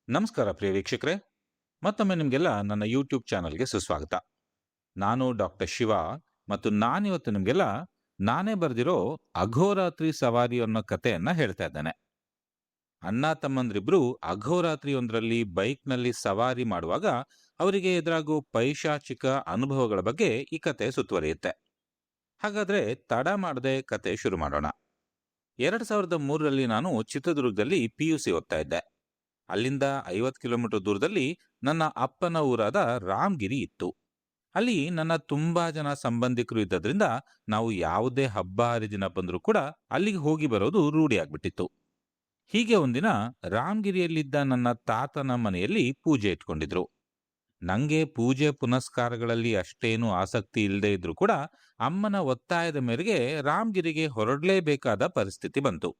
ನಮಸ್ಕಾರ ಪ್ರಿಯ ವೀಕ್ಷಕರೇ, ಮತ್ತೊಮ್ಮೆ ನಿಮಗೆಲ್ಲ ನನ್ನ ಯೂಟ್ಯೂಬ್ ಚಾನಲ್ಗೆ ಸುಸ್ವಾಗತ. ನಾನು ಡಾಕ್ಟರ್ ಶಿವ ಮತ್ತು ನಾನಿವತ್ತು ನಿಮಗೆಲ್ಲ ನಾನೇ ಬರೆದಿರೋ ಅಘೋರಾತ್ರಿ ಸವಾರಿ ಅನ್ನೋ ಕಥೆಯನ್ನ ಹೇಳ್ತಾ ಇದ್ದೇನೆ. ಅಣ್ಣ ತಮ್ಮಂದ್ರಿಬ್ರು ಅಘೋರಾತ್ರಿಯೊಂದರಲ್ಲಿ ಬೈಕ್ನಲ್ಲಿ ಸವಾರಿ ಮಾಡುವಾಗ ಅವರಿಗೆ ಎದುರಾಗೋ ಪೈಶಾಚಿಕ ಅನುಭವಗಳ ಬಗ್ಗೆ ಈ ಕತೆ ಸುತ್ತುವರಿಯುತ್ತೆ. ಹಾಗಾದ್ರೆ ತಡ ಮಾಡದೆ ಕತೆ ಶುರು ಮಾಡೋಣ. 2003ರಲ್ಲಿ ನಾನು ಚಿತ್ರದುರ್ಗದಲ್ಲಿ PUC ಓದ್ತಾ ಇದ್ದೆ. ಅಲ್ಲಿಂದ 50 ಕಿಲೋಮೀಟರ್ ದೂರದಲ್ಲಿ ನನ್ನ ಅಪ್ಪನ ಊರಾದ ರಾಮಗಿರಿ ಇತ್ತು. ಅಲ್ಲಿ ನನ್ನ ತುಂಬಾ ಜನ ಸಂಬಂಧಿಕರು ಇದ್ದದ್ರಿಂದ ನಾವು ಯಾವುದೇ ಹಬ್ಬ ಹರಿದಿನ ಬಂದರೂ ಕೂಡ ಅಲ್ಲಿಗೆ ಹೋಗಿ ಬರೋದು ರೂಢಿ ಆಗ್ಬಿಟ್ಟಿತ್ತು. ಹೀಗೆ ಒಂದಿನ ರಾಮಗಿರಿಯಲ್ಲಿದ್ದ ನನ್ನ ತಾತನ ಮನೆಯಲ್ಲಿ ಪೂಜೆ ಇಟ್ಕೊಂಡಿದ್ರು. ನಂಗೆ ಪೂಜೆ ಪುನಸ್ಕಾರಗಳಲ್ಲಿ ಅಷ್ಟೇನು ಆಸಕ್ತಿ ಇಲ್ಲದೆ ಇದ್ರೂ ಕೂಡ ಅಮ್ಮನ ಒತ್ತಾಯದ ಮೇರೆಗೆ ರಾಮಗಿರಿಗೆ ಹೊರಡಲೇಬೇಕಾದ ಪರಿಸ್ಥಿತಿ ಬಂತು.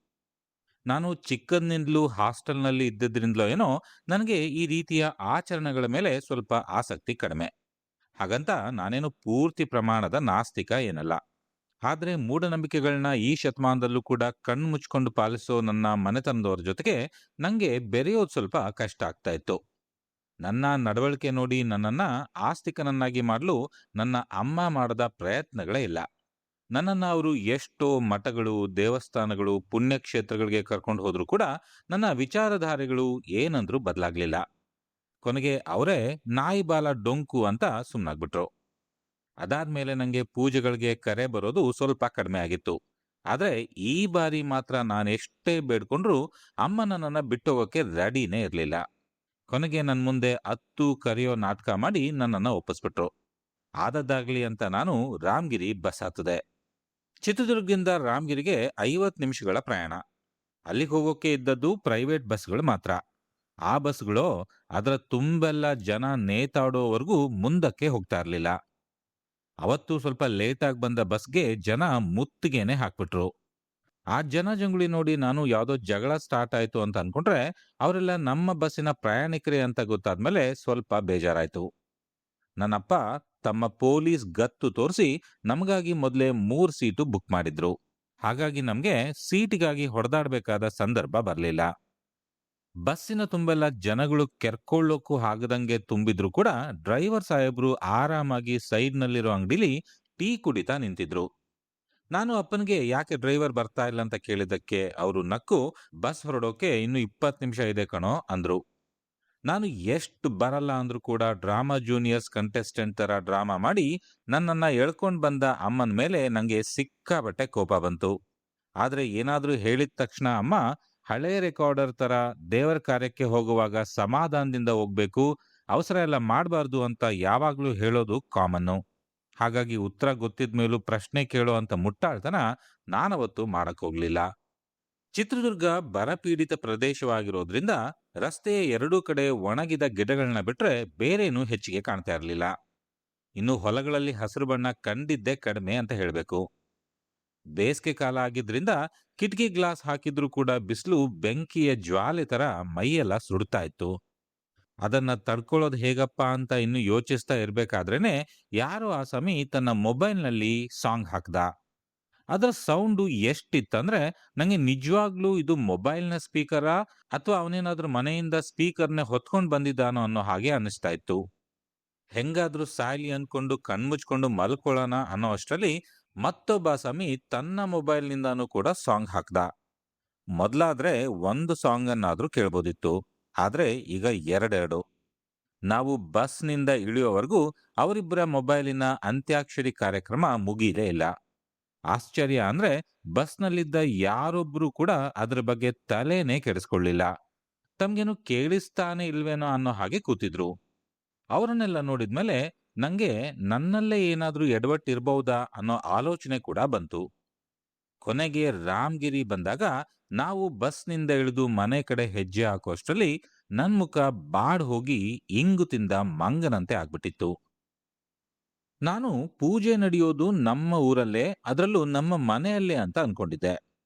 ನಾನು ಚಿಕ್ಕಂದಿನಿಂದಲೂ ಹಾಸ್ಟೆಲ್ನಲ್ಲಿ ಇದ್ದಿದ್ರಿಂದಲೋ ಏನೋ ನನಗೆ ಈ ರೀತಿಯ ಆಚರಣೆಗಳ ಮೇಲೆ ಸ್ವಲ್ಪ ಆಸಕ್ತಿ ಕಡಿಮೆ. ಹಾಗಂತ ನಾನೇನು ಪೂರ್ತಿ ಪ್ರಮಾಣದ ನಾಸ್ತಿಕ ಏನಲ್ಲ. ಆದರೆ ಮೂಢನಂಬಿಕೆಗಳನ್ನ ಈ ಶತಮಾನದಲ್ಲೂ ಕೂಡ ಕಣ್ಣು ಮುಚ್ಕೊಂಡು ಪಾಲಿಸೋ ನನ್ನ ಮನೆತನದವ್ರ ಜೊತೆಗೆ ನನಗೆ ಬೆರೆಯೋದು ಸ್ವಲ್ಪ ಕಷ್ಟ ಆಗ್ತಾ ಇತ್ತು. ನನ್ನ ನಡವಳಿಕೆ ನೋಡಿ ನನ್ನನ್ನ ಆಸ್ತಿಕನನ್ನಾಗಿ ಮಾಡಲು ನನ್ನ ಅಮ್ಮ ಮಾಡದ ಪ್ರಯತ್ನಗಳೇ ಇಲ್ಲ. ನನ್ನನ್ನ ಅವರು ಎಷ್ಟೋ ಮಠಗಳು, ದೇವಸ್ಥಾನಗಳು, ಪುಣ್ಯಕ್ಷೇತ್ರಗಳಿಗೆ ಕರ್ಕೊಂಡು ಹೋದ್ರು ಕೂಡ ನನ್ನ ವಿಚಾರಧಾರೆಗಳು ಏನಂದ್ರೂ ಬದಲಾಗ್ಲಿಲ್ಲ. ಕೊನೆಗೆ ಅವರೇ ನಾಯಿ ಬಾಲ ಡೊಂಕು ಅಂತ ಸುಮ್ಮನಾಗ್ಬಿಟ್ರು. ಅದಾದ್ಮೇಲೆ ನಂಗೆ ಪೂಜೆಗಳಿಗೆ ಕರೆ ಬರೋದು ಸ್ವಲ್ಪ ಕಡಿಮೆ ಆಗಿತ್ತು. ಆದ್ರೆ ಈ ಬಾರಿ ಮಾತ್ರ ನಾನೆಷ್ಟೇ ಬೇಡ್ಕೊಂಡ್ರು ಅಮ್ಮ ನನ್ನನ್ನ ಬಿಟ್ಟೋಗೋಕೆ ರೆಡಿನೇ ಇರಲಿಲ್ಲ. ಕೊನೆಗೆ ನನ್ನ ಮುಂದೆ ಅತ್ತು ಕರೆಯೋ ನಾಟಕ ಮಾಡಿ ನನ್ನನ್ನ ಒಪ್ಪಿಸ್ಬಿಟ್ರು. ಆದದ್ದಾಗ್ಲಿ ಅಂತ ನಾನು ರಾಮಗಿರಿ ಬಸ್ ಹತ್ತದೆ. ಚಿತ್ರದುರ್ಗದಿಂದ ರಾಮಗಿರಿಗೆ 50 ನಿಮಿಷಗಳ ಪ್ರಯಾಣ. ಅಲ್ಲಿಗೆ ಹೋಗೋಕೆ ಇದ್ದದ್ದು ಪ್ರೈವೇಟ್ ಬಸ್ಗಳು ಮಾತ್ರ. ಆ ಬಸ್ಗಳು ಅದರ ತುಂಬೆಲ್ಲ ಜನ ನೇತಾಡೋವರೆಗೂ ಮುಂದಕ್ಕೆ ಹೋಗ್ತಾ ಇರಲಿಲ್ಲ. ಅವತ್ತು ಸ್ವಲ್ಪ ಲೇಟಾಗಿ ಬಂದ ಬಸ್ಗೆ ಜನ ಮುತ್ತಿಗೆನೆ ಹಾಕ್ಬಿಟ್ರು. ಆ ಜನಜಂಗುಳಿ ನೋಡಿ ನಾನು ಯಾವುದೋ ಜಗಳ ಸ್ಟಾರ್ಟ್ ಆಯ್ತು ಅಂತ ಅನ್ಕೊಂಡ್ರೆ ಅವರೆಲ್ಲ ನಮ್ಮ ಬಸ್ಸಿನ ಪ್ರಯಾಣಿಕರೇ ಅಂತ ಗೊತ್ತಾದ್ಮೇಲೆ ಸ್ವಲ್ಪ ಬೇಜಾರಾಯ್ತು. ನನ್ನಪ್ಪ ತಮ್ಮ ಪೊಲೀಸ್ ಗತ್ತು ತೋರಿಸಿ ನಮಗಾಗಿ ಮೊದಲೇ 3 ಸೀಟು ಬುಕ್ ಮಾಡಿದ್ರು. ಹಾಗಾಗಿ ನಮ್ಗೆ ಸೀಟಿಗಾಗಿ ಹೊಡೆದಾಡಬೇಕಾದ ಸಂದರ್ಭ ಬರಲಿಲ್ಲ. ಬಸ್ಸಿನ ತುಂಬೆಲ್ಲ ಜನಗಳು ಕೆರ್ಕೊಳ್ಳೋಕ್ಕೂ ಆಗದಂಗೆ ತುಂಬಿದ್ರು ಕೂಡ ಡ್ರೈವರ್ ಸಾಹೇಬ್ರು ಆರಾಮಾಗಿ ಸೈಡ್ನಲ್ಲಿರೋ ಅಂಗಡಿಲಿ ಟೀ ಕುಡಿತಾ ನಿಂತಿದ್ರು. ನಾನು ಅಪ್ಪನಿಗೆ ಯಾಕೆ ಡ್ರೈವರ್ ಬರ್ತಾ ಇಲ್ಲ ಅಂತ ಕೇಳಿದ್ದಕ್ಕೆ ಅವರು ನಕ್ಕು, ಬಸ್ ಹೊರಡೋಕೆ ಇನ್ನು 20 ನಿಮಿಷ ಇದೆ ಕಣೋ ಅಂದ್ರು. ನಾನು ಎಷ್ಟು ಬರಲ್ಲ ಅಂದ್ರೂ ಕೂಡ ಡ್ರಾಮಾ ಜೂನಿಯರ್ಸ್ ಕಂಟೆಸ್ಟೆಂಟ್ ತರ ಡ್ರಾಮಾ ಮಾಡಿ ನನ್ನನ್ನ ಎಳ್ಕೊಂಡ್ ಬಂದ ಅಮ್ಮನ ಮೇಲೆ ನಂಗೆ ಸಿಕ್ಕಾಬಟ್ಟೆ ಕೋಪ ಬಂತು. ಆದ್ರೆ ಏನಾದ್ರೂ ಹೇಳಿದ ತಕ್ಷಣ ಅಮ್ಮ ಹಳೆ ರೆಕಾರ್ಡರ್ ತರ ದೇವರ ಕಾರ್ಯಕ್ಕೆ ಹೋಗುವಾಗ ಸಮಾಧಾನದಿಂದ ಹೋಗ್ಬೇಕು, ಅವಸರ ಎಲ್ಲ ಮಾಡಬಾರ್ದು ಅಂತ ಯಾವಾಗ್ಲೂ ಹೇಳೋದು ಕಾಮನ್ನು. ಹಾಗಾಗಿ ಉತ್ತರ ಗೊತ್ತಿದ ಮೇಲೂ ಪ್ರಶ್ನೆ ಕೇಳೋ ಅಂತ ಮುಟ್ಟಾಳ್ತನ ನಾನವತ್ತು ಮಾಡಕ್ ಹೋಗ್ಲಿಲ್ಲ. ಚಿತ್ರದುರ್ಗ ಬರಪೀಡಿತ ಪ್ರದೇಶವಾಗಿರೋದ್ರಿಂದ ರಸ್ತೆಯ ಎರಡೂ ಕಡೆ ಒಣಗಿದ ಗಿಡಗಳನ್ನ ಬಿಟ್ರೆ ಬೇರೇನೂ ಹೆಚ್ಚಿಗೆ ಕಾಣ್ತಾ ಇರಲಿಲ್ಲ. ಇನ್ನು ಹೊಲಗಳಲ್ಲಿ ಹಸಿರು ಬಣ್ಣ ಕಂಡಿದ್ದೇ ಕಡಿಮೆ ಅಂತ ಹೇಳ್ಬೇಕು. ಬೇಸಿಗೆ ಕಾಲ ಆಗಿದ್ರಿಂದ ಕಿಟಕಿ ಗ್ಲಾಸ್ ಹಾಕಿದ್ರೂ ಕೂಡ ಬಿಸಿಲು ಬೆಂಕಿಯ ಜ್ವಾಲೆ ತರ ಮೈಯೆಲ್ಲ ಸುಡ್ತಾ ಇತ್ತು. ಅದನ್ನ ತಡ್ಕೊಳ್ಳೋದು ಹೇಗಪ್ಪ ಅಂತ ಇನ್ನು ಯೋಚಿಸ್ತಾ ಇರ್ಬೇಕಾದ್ರೇನೆ ಯಾರೋ ಆ ಸಮಿ ತನ್ನ ಮೊಬೈಲ್ನಲ್ಲಿ ಸಾಂಗ್ ಹಾಕ್ದ. ಅದರ ಸೌಂಡು ಎಷ್ಟಿತ್ತಂದ್ರೆ ನಂಗೆ ನಿಜವಾಗ್ಲೂ ಇದು ಮೊಬೈಲ್ನ ಸ್ಪೀಕರಾ ಅಥವಾ ಅವನೇನಾದ್ರೂ ಮನೆಯಿಂದ ಸ್ಪೀಕರ್ನೇ ಹೊತ್ಕೊಂಡು ಬಂದಿದ್ದಾನೋ ಅನ್ನೋ ಹಾಗೆ ಅನಿಸ್ತಾ ಇತ್ತು. ಹೆಂಗಾದ್ರೂ ಸಾಯ್ಲಿ ಅನ್ಕೊಂಡು ಕಣ್ಮುಚ್ಕೊಂಡು ಮಲ್ಕೊಳ್ಳೋಣ ಅನ್ನೋ ಅಷ್ಟರಲ್ಲಿ ಮತ್ತೊಬ್ಬ ಸಮಿ ತನ್ನ ಮೊಬೈಲ್ನಿಂದಾನು ಕೂಡ ಸಾಂಗ್ ಹಾಕ್ದ. ಮೊದ್ಲಾದ್ರೆ ಒಂದು ಸಾಂಗ್ ಅನ್ನಾದ್ರೂ ಕೇಳ್ಬೋದಿತ್ತು, ಆದ್ರೆ ಈಗ ಎರಡೆರಡು. ನಾವು ಬಸ್ನಿಂದ ಇಳಿಯೋವರೆಗೂ ಅವರಿಬ್ಬರ ಮೊಬೈಲಿನ ಅಂತ್ಯಾಕ್ಷರಿ ಕಾರ್ಯಕ್ರಮ ಮುಗಿಯಲೇ ಇಲ್ಲ. ಆಶ್ಚರ್ಯ ಅಂದ್ರೆ ಬಸ್ನಲ್ಲಿದ್ದ ಯಾರೊಬ್ರು ಕೂಡ ಅದ್ರ ಬಗ್ಗೆ ತಲೆನೇ ಕೆಡಿಸ್ಕೊಳ್ಳಿಲ್ಲ. ತಮ್ಗೇನು ಕೇಳಿಸ್ತಾನೆ ಇಲ್ವೇನೋ ಅನ್ನೋ ಹಾಗೆ ಕೂತಿದ್ರು. ಅವರನ್ನೆಲ್ಲ ನೋಡಿದ್ಮೇಲೆ ನಂಗೆ ನನ್ನಲ್ಲೇ ಏನಾದ್ರೂ ಎಡವಟ್ಟಿರ್ಬಹುದಾ ಅನ್ನೋ ಆಲೋಚನೆ ಕೂಡ ಬಂತು. ಕೊನೆಗೆ ರಾಮಗಿರಿ ಬಂದಾಗ ನಾವು ಬಸ್ನಿಂದ ಇಳಿದು ಮನೆ ಕಡೆ ಹೆಜ್ಜೆ ಹಾಕುವಷ್ಟರಲ್ಲಿ ನನ್ ಮುಖ ಬಾಡ್ ಹೋಗಿ ಇಂಗು ತಿಂದ ಮಂಗನಂತೆ ಆಗ್ಬಿಟ್ಟಿತ್ತು. ನಾನು ಪೂಜೆ ನಡೆಯೋದು ನಮ್ಮ ಊರಲ್ಲೇ, ಅದರಲ್ಲೂ ನಮ್ಮ ಮನೆಯಲ್ಲೇ ಅಂತ ಅನ್ಕೊಂಡಿದ್ದೆ.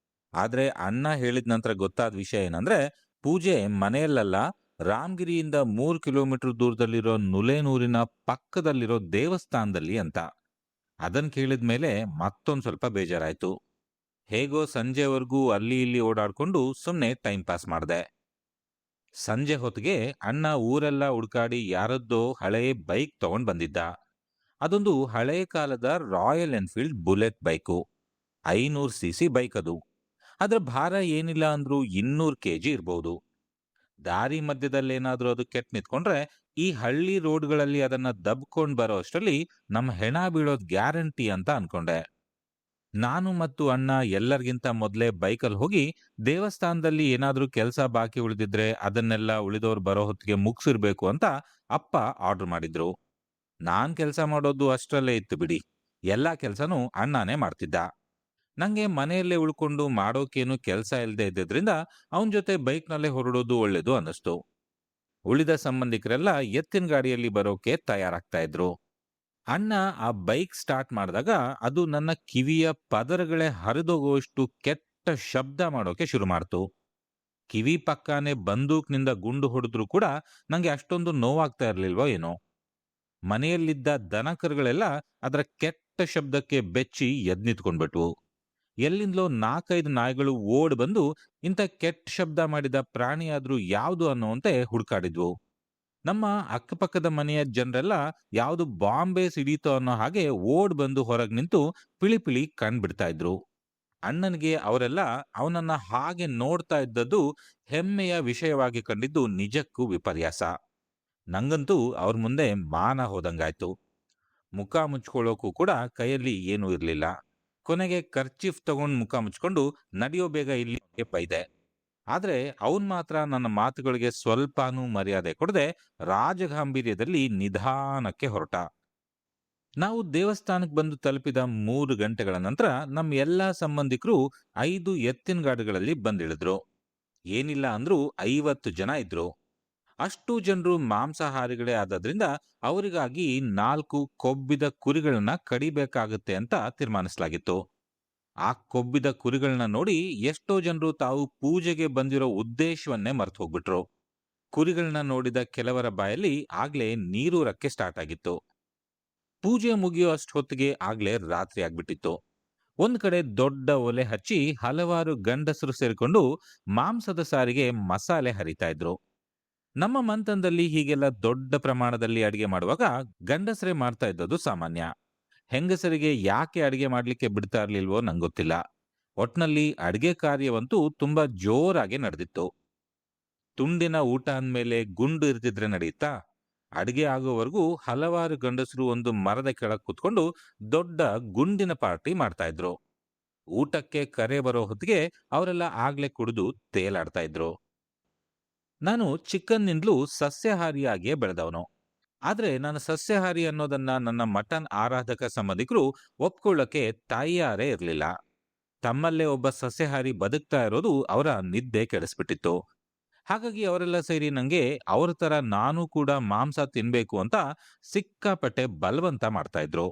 ಆದ್ರೆ ಅಣ್ಣ ಹೇಳಿದ ನಂತರ ಗೊತ್ತಾದ ವಿಷಯ ಏನಂದ್ರೆ ಪೂಜೆ ಮನೆಯಲ್ಲಲ್ಲ, ರಾಮಗಿರಿಯಿಂದ 3 ಕಿಲೋಮೀಟರ್ ದೂರದಲ್ಲಿರೋ ನುಲೇನೂರಿನ ಪಕ್ಕದಲ್ಲಿರೋ ದೇವಸ್ಥಾನದಲ್ಲಿ ಅಂತ. ಅದನ್ ಕೇಳಿದ ಮೇಲೆ ಮತ್ತೊಂದ್ ಸ್ವಲ್ಪ ಬೇಜಾರಾಯ್ತು. ಹೇಗೋ ಸಂಜೆವರೆಗೂ ಅಲ್ಲಿ ಇಲ್ಲಿ ಓಡಾಡ್ಕೊಂಡು ಸುಮ್ನೆ ಟೈಮ್ ಪಾಸ್ ಮಾಡ್ದೆ. ಸಂಜೆ ಹೊತ್ತಿಗೆ ಅಣ್ಣ ಊರೆಲ್ಲ ಹುಡ್ಕಾಡಿ ಯಾರದ್ದೋ ಹಳೆ ಬೈಕ್ ತಗೊಂಡ್ ಬಂದಿದ್ದ. ಅದೊಂದು ಹಳೆ ಕಾಲದ royal Enfield bullet bike. 500 cc bike ಅದು. ಅದ್ರ ಭಾರ ಏನಿಲ್ಲ ಅಂದ್ರೂ 200 kg ಇರ್ಬೋದು. ದಾರಿ ಮಧ್ಯದಲ್ಲೇನಾದ್ರೂ ಅದು ಕೆಟ್ಟ ನಿಂತ್ಕೊಂಡ್ರೆ ಈ ಹಳ್ಳಿ ರೋಡ್ಗಳಲ್ಲಿ ಅದನ್ನ ದಬ್ಕೊಂಡ್ ಬರೋ ಅಷ್ಟರಲ್ಲಿ ನಮ್ಮ ಹೆಣ ಬೀಳೋದ್ ಗ್ಯಾರಂಟಿ ಅಂತ ಅನ್ಕೊಂಡೆ. ನಾನು ಮತ್ತು ಅಣ್ಣ ಎಲ್ಲರಿಗಿಂತ ಮೊದಲೇ ಬೈಕಲ್ಲಿ ಹೋಗಿ ದೇವಸ್ಥಾನದಲ್ಲಿ ಏನಾದ್ರೂ ಕೆಲಸ ಬಾಕಿ ಉಳಿದಿದ್ರೆ ಅದನ್ನೆಲ್ಲ ಉಳಿದವ್ರು ಬರೋ ಹೊತ್ತಿಗೆ ಮುಗಿಸಿರ್ಬೇಕು ಅಂತ ಅಪ್ಪ ಆರ್ಡರ್ ಮಾಡಿದ್ರು. ನಾನ್ ಕೆಲಸ ಮಾಡೋದು ಅಷ್ಟರಲ್ಲೇ ಇತ್ತು ಬಿಡಿ. ಎಲ್ಲಾ ಕೆಲಸನೂ ಅಣ್ಣನೇ ಮಾಡ್ತಿದ್ದ. ನಂಗೆ ಮನೆಯಲ್ಲೇ ಉಳ್ಕೊಂಡು ಮಾಡೋಕೇನು ಕೆಲಸ ಇಲ್ಲದೆ ಇದ್ದಿದ್ರಿಂದ ಅವನ ಜೊತೆ ಬೈಕ್ನಲ್ಲೇ ಹೊರಡೋದು ಒಳ್ಳೇದು ಅನ್ನಿಸ್ತು. ಉಳಿದ ಸಂಬಂಧಿಕರೆಲ್ಲ ಎತ್ತಿನ ಗಾಡಿಯಲ್ಲಿ ಬರೋಕೆ ತಯಾರಾಗ್ತಾ ಇದ್ರು. ಅಣ್ಣ ಆ ಬೈಕ್ ಸ್ಟಾರ್ಟ್ ಮಾಡಿದಾಗ ಅದು ನನ್ನ ಕಿವಿಯ ಪದರಗಳೇ ಹರಿದೋಗುವಷ್ಟು ಕೆಟ್ಟ ಶಬ್ದ ಮಾಡೋಕೆ ಶುರು ಮಾಡ್ತು. ಕಿವಿ ಪಕ್ಕಾನೆ ಬಂದೂಕ್ನಿಂದ ಗುಂಡು ಹೊಡೆದ್ರೂ ಕೂಡ ನಂಗೆ ಅಷ್ಟೊಂದು ನೋವಾಗ್ತಾ ಇರ್ಲಿಲ್ವೋ ಏನೋ. ಮನೆಯಲ್ಲಿದ್ದ ದನಕರುಗಳೆಲ್ಲ ಅದರ ಕೆಟ್ಟ ಶಬ್ದಕ್ಕೆ ಬೆಚ್ಚಿ ಎದ್ ನಿಂತ್ಕೊಂಡ್ಬಿಟ್ವು. ಎಲ್ಲಿಂದಲೋ 4-5 ನಾಯಿಗಳು ಓಡ್ ಬಂದು ಇಂಥ ಕೆಟ್ಟ ಶಬ್ದ ಮಾಡಿದ ಪ್ರಾಣಿಯಾದ್ರೂ ಯಾವುದು ಅನ್ನೋಂತೆ ಹುಡುಕಾಡಿದ್ವು. ನಮ್ಮ ಅಕ್ಕಪಕ್ಕದ ಮನೆಯ ಜನರೆಲ್ಲ ಯಾವುದು ಬಾಂಬೆ ಸಿಡೀತೋ ಅನ್ನೋ ಹಾಗೆ ಓಡ್ ಬಂದು ಹೊರಗೆ ನಿಂತು ಪಿಳಿ ಪಿಳಿ ಕಣ್ಬಿಡ್ತಾ ಇದ್ರು. ಅಣ್ಣನಿಗೆ ಅವರೆಲ್ಲ ಅವನನ್ನ ಹಾಗೆ ನೋಡ್ತಾ ಇದ್ದದ್ದು ಹೆಮ್ಮೆಯ ವಿಷಯವಾಗಿ ಕಂಡಿದ್ದು ನಿಜಕ್ಕೂ ವಿಪರ್ಯಾಸ. ನಂಗಂತೂ ಅವ್ರ ಮುಂದೆ ಮಾನ ಹೋದಂಗಾಯ್ತು. ಮುಖ ಮುಚ್ಕೊಳ್ಳೋಕು ಕೂಡ ಕೈಯಲ್ಲಿ ಏನೂ ಇರಲಿಲ್ಲ. ಕೊನೆಗೆ ಕರ್ಚೀಫ್ ತಗೊಂಡು ಮುಖ ಮುಚ್ಕೊಂಡು ನಡೆಯೋ ಬೇಗ ಇಲ್ಲಿ ಬೈದೆ. ಆದ್ರೆ ಅವನ್ ಮಾತ್ರ ನನ್ನ ಮಾತುಗಳಿಗೆ ಸ್ವಲ್ಪನೂ ಮರ್ಯಾದೆ ಕೊಡದೆ ರಾಜಗಾಂಭೀರ್ಯದಲ್ಲಿ ನಿಧಾನಕ್ಕೆ ಹೊರಟ. ನಾವು ದೇವಸ್ಥಾನಕ್ಕೆ ಬಂದು ತಲುಪಿದ 3 ಗಂಟೆಗಳ ನಂತರ ನಮ್ಮ ಎಲ್ಲಾ ಸಂಬಂಧಿಕರು 5 ಎತ್ತಿನ ಗಾಡಿಗಳಲ್ಲಿ ಬಂದಿಳಿದ್ರು. ಏನಿಲ್ಲ ಅಂದ್ರೂ 50 ಜನ ಇದ್ರು. ಅಷ್ಟು ಜನರು ಮಾಂಸಾಹಾರಿಗಳೇ ಆದ್ರಿಂದ ಅವರಿಗಾಗಿ 4 ಕೊಬ್ಬಿದ ಕುರಿಗಳನ್ನ ಕಡಿಬೇಕಾಗುತ್ತೆ ಅಂತ ತೀರ್ಮಾನಿಸಲಾಗಿತ್ತು. ಆ ಕೊಬ್ಬಿದ ಕುರಿಗಳನ್ನ ನೋಡಿ ಎಷ್ಟೋ ಜನರು ತಾವು ಪೂಜೆಗೆ ಬಂದಿರೋ ಉದ್ದೇಶವನ್ನೇ ಮರ್ತು ಹೋಗ್ಬಿಟ್ರು. ಕುರಿಗಳನ್ನ ನೋಡಿದ ಕೆಲವರ ಬಾಯಲ್ಲಿ ಆಗ್ಲೇ ನೀರೂರಕ್ಕೆ ಸ್ಟಾರ್ಟ್ ಆಗಿತ್ತು. ಪೂಜೆ ಮುಗಿಯೋ ಅಷ್ಟು ಹೊತ್ತಿಗೆ ಆಗ್ಲೇ ರಾತ್ರಿ ಆಗ್ಬಿಟ್ಟಿತ್ತು. ಒಂದ್ ಕಡೆ ದೊಡ್ಡ ಒಲೆ ಹಚ್ಚಿ ಹಲವಾರು ಗಂಡಸರು ಸೇರಿಕೊಂಡು ಮಾಂಸದ ಸಾರಿಗೆ ಮಸಾಲೆ ಹರಿತಾ ಇದ್ರು. ನಮ್ಮ ಮಂತನದಲ್ಲಿ ಹೀಗೆಲ್ಲ ದೊಡ್ಡ ಪ್ರಮಾಣದಲ್ಲಿ ಅಡಿಗೆ ಮಾಡುವಾಗ ಗಂಡಸರೇ ಮಾಡ್ತಾ ಇದ್ದದ್ದು ಸಾಮಾನ್ಯ. ಹೆಂಗಸರಿಗೆ ಯಾಕೆ ಅಡಿಗೆ ಮಾಡ್ಲಿಕ್ಕೆ ಬಿಡ್ತಾ ಇರ್ಲಿಲ್ವೋ ನಂಗೊತ್ತಿಲ್ಲ. ಒಟ್ನಲ್ಲಿ ಅಡಿಗೆ ಕಾರ್ಯವಂತೂ ತುಂಬಾ ಜೋರಾಗಿ ನಡೆದಿತ್ತು. ತುಂಡಿನ ಊಟ ಅಂದ್ಮೇಲೆ ಗುಂಡು ಇರ್ತಿದ್ರೆ ನಡೆಯುತ್ತಾ? ಅಡಿಗೆ ಆಗೋವರೆಗೂ ಹಲವಾರು ಗಂಡಸರು ಒಂದು ಮರದ ಕೆಳಗೆ ಕುತ್ಕೊಂಡು ದೊಡ್ಡ ಗುಂಡಿನ ಪಾರ್ಟಿ ಮಾಡ್ತಾ ಇದ್ರು. ಊಟಕ್ಕೆ ಕರೆ ಬರೋ ಹೊತ್ತಿಗೆ ಅವರೆಲ್ಲ ಆಗ್ಲೇ ಕುಡಿದು ತೇಲಾಡ್ತಾ ಇದ್ರು. ನಾನು ಚಿಕ್ಕನ್ನಿಂದಲೂ ಸಸ್ಯಾಹಾರಿಯಾಗಿಯೇ ಬೆಳೆದವನು. ಆದ್ರೆ ನಾನು ಸಸ್ಯಾಹಾರಿ ಅನ್ನೋದನ್ನ ನನ್ನ ಮಟನ್ ಆರಾಧಕ ಸಂಬಂಧಿಕರು ಒಪ್ಕೊಳ್ಳಕ್ಕೆ ತಯಾರೇ ಇರಲಿಲ್ಲ. ತಮ್ಮಲ್ಲೇ ಒಬ್ಬ ಸಸ್ಯಾಹಾರಿ ಬದುಕ್ತಾ ಇರೋದು ಅವರ ನಿದ್ದೆ ಕೆಡಿಸ್ಬಿಟ್ಟಿತ್ತು. ಹಾಗಾಗಿ ಅವರೆಲ್ಲ ಸೇರಿ ನಂಗೆ ಅವ್ರ ತರ ನಾನು ಕೂಡ ಮಾಂಸ ತಿನ್ಬೇಕು ಅಂತ ಸಿಕ್ಕಾಪಟ್ಟೆ ಬಲವಂತ ಮಾಡ್ತಾ ಇದ್ರು.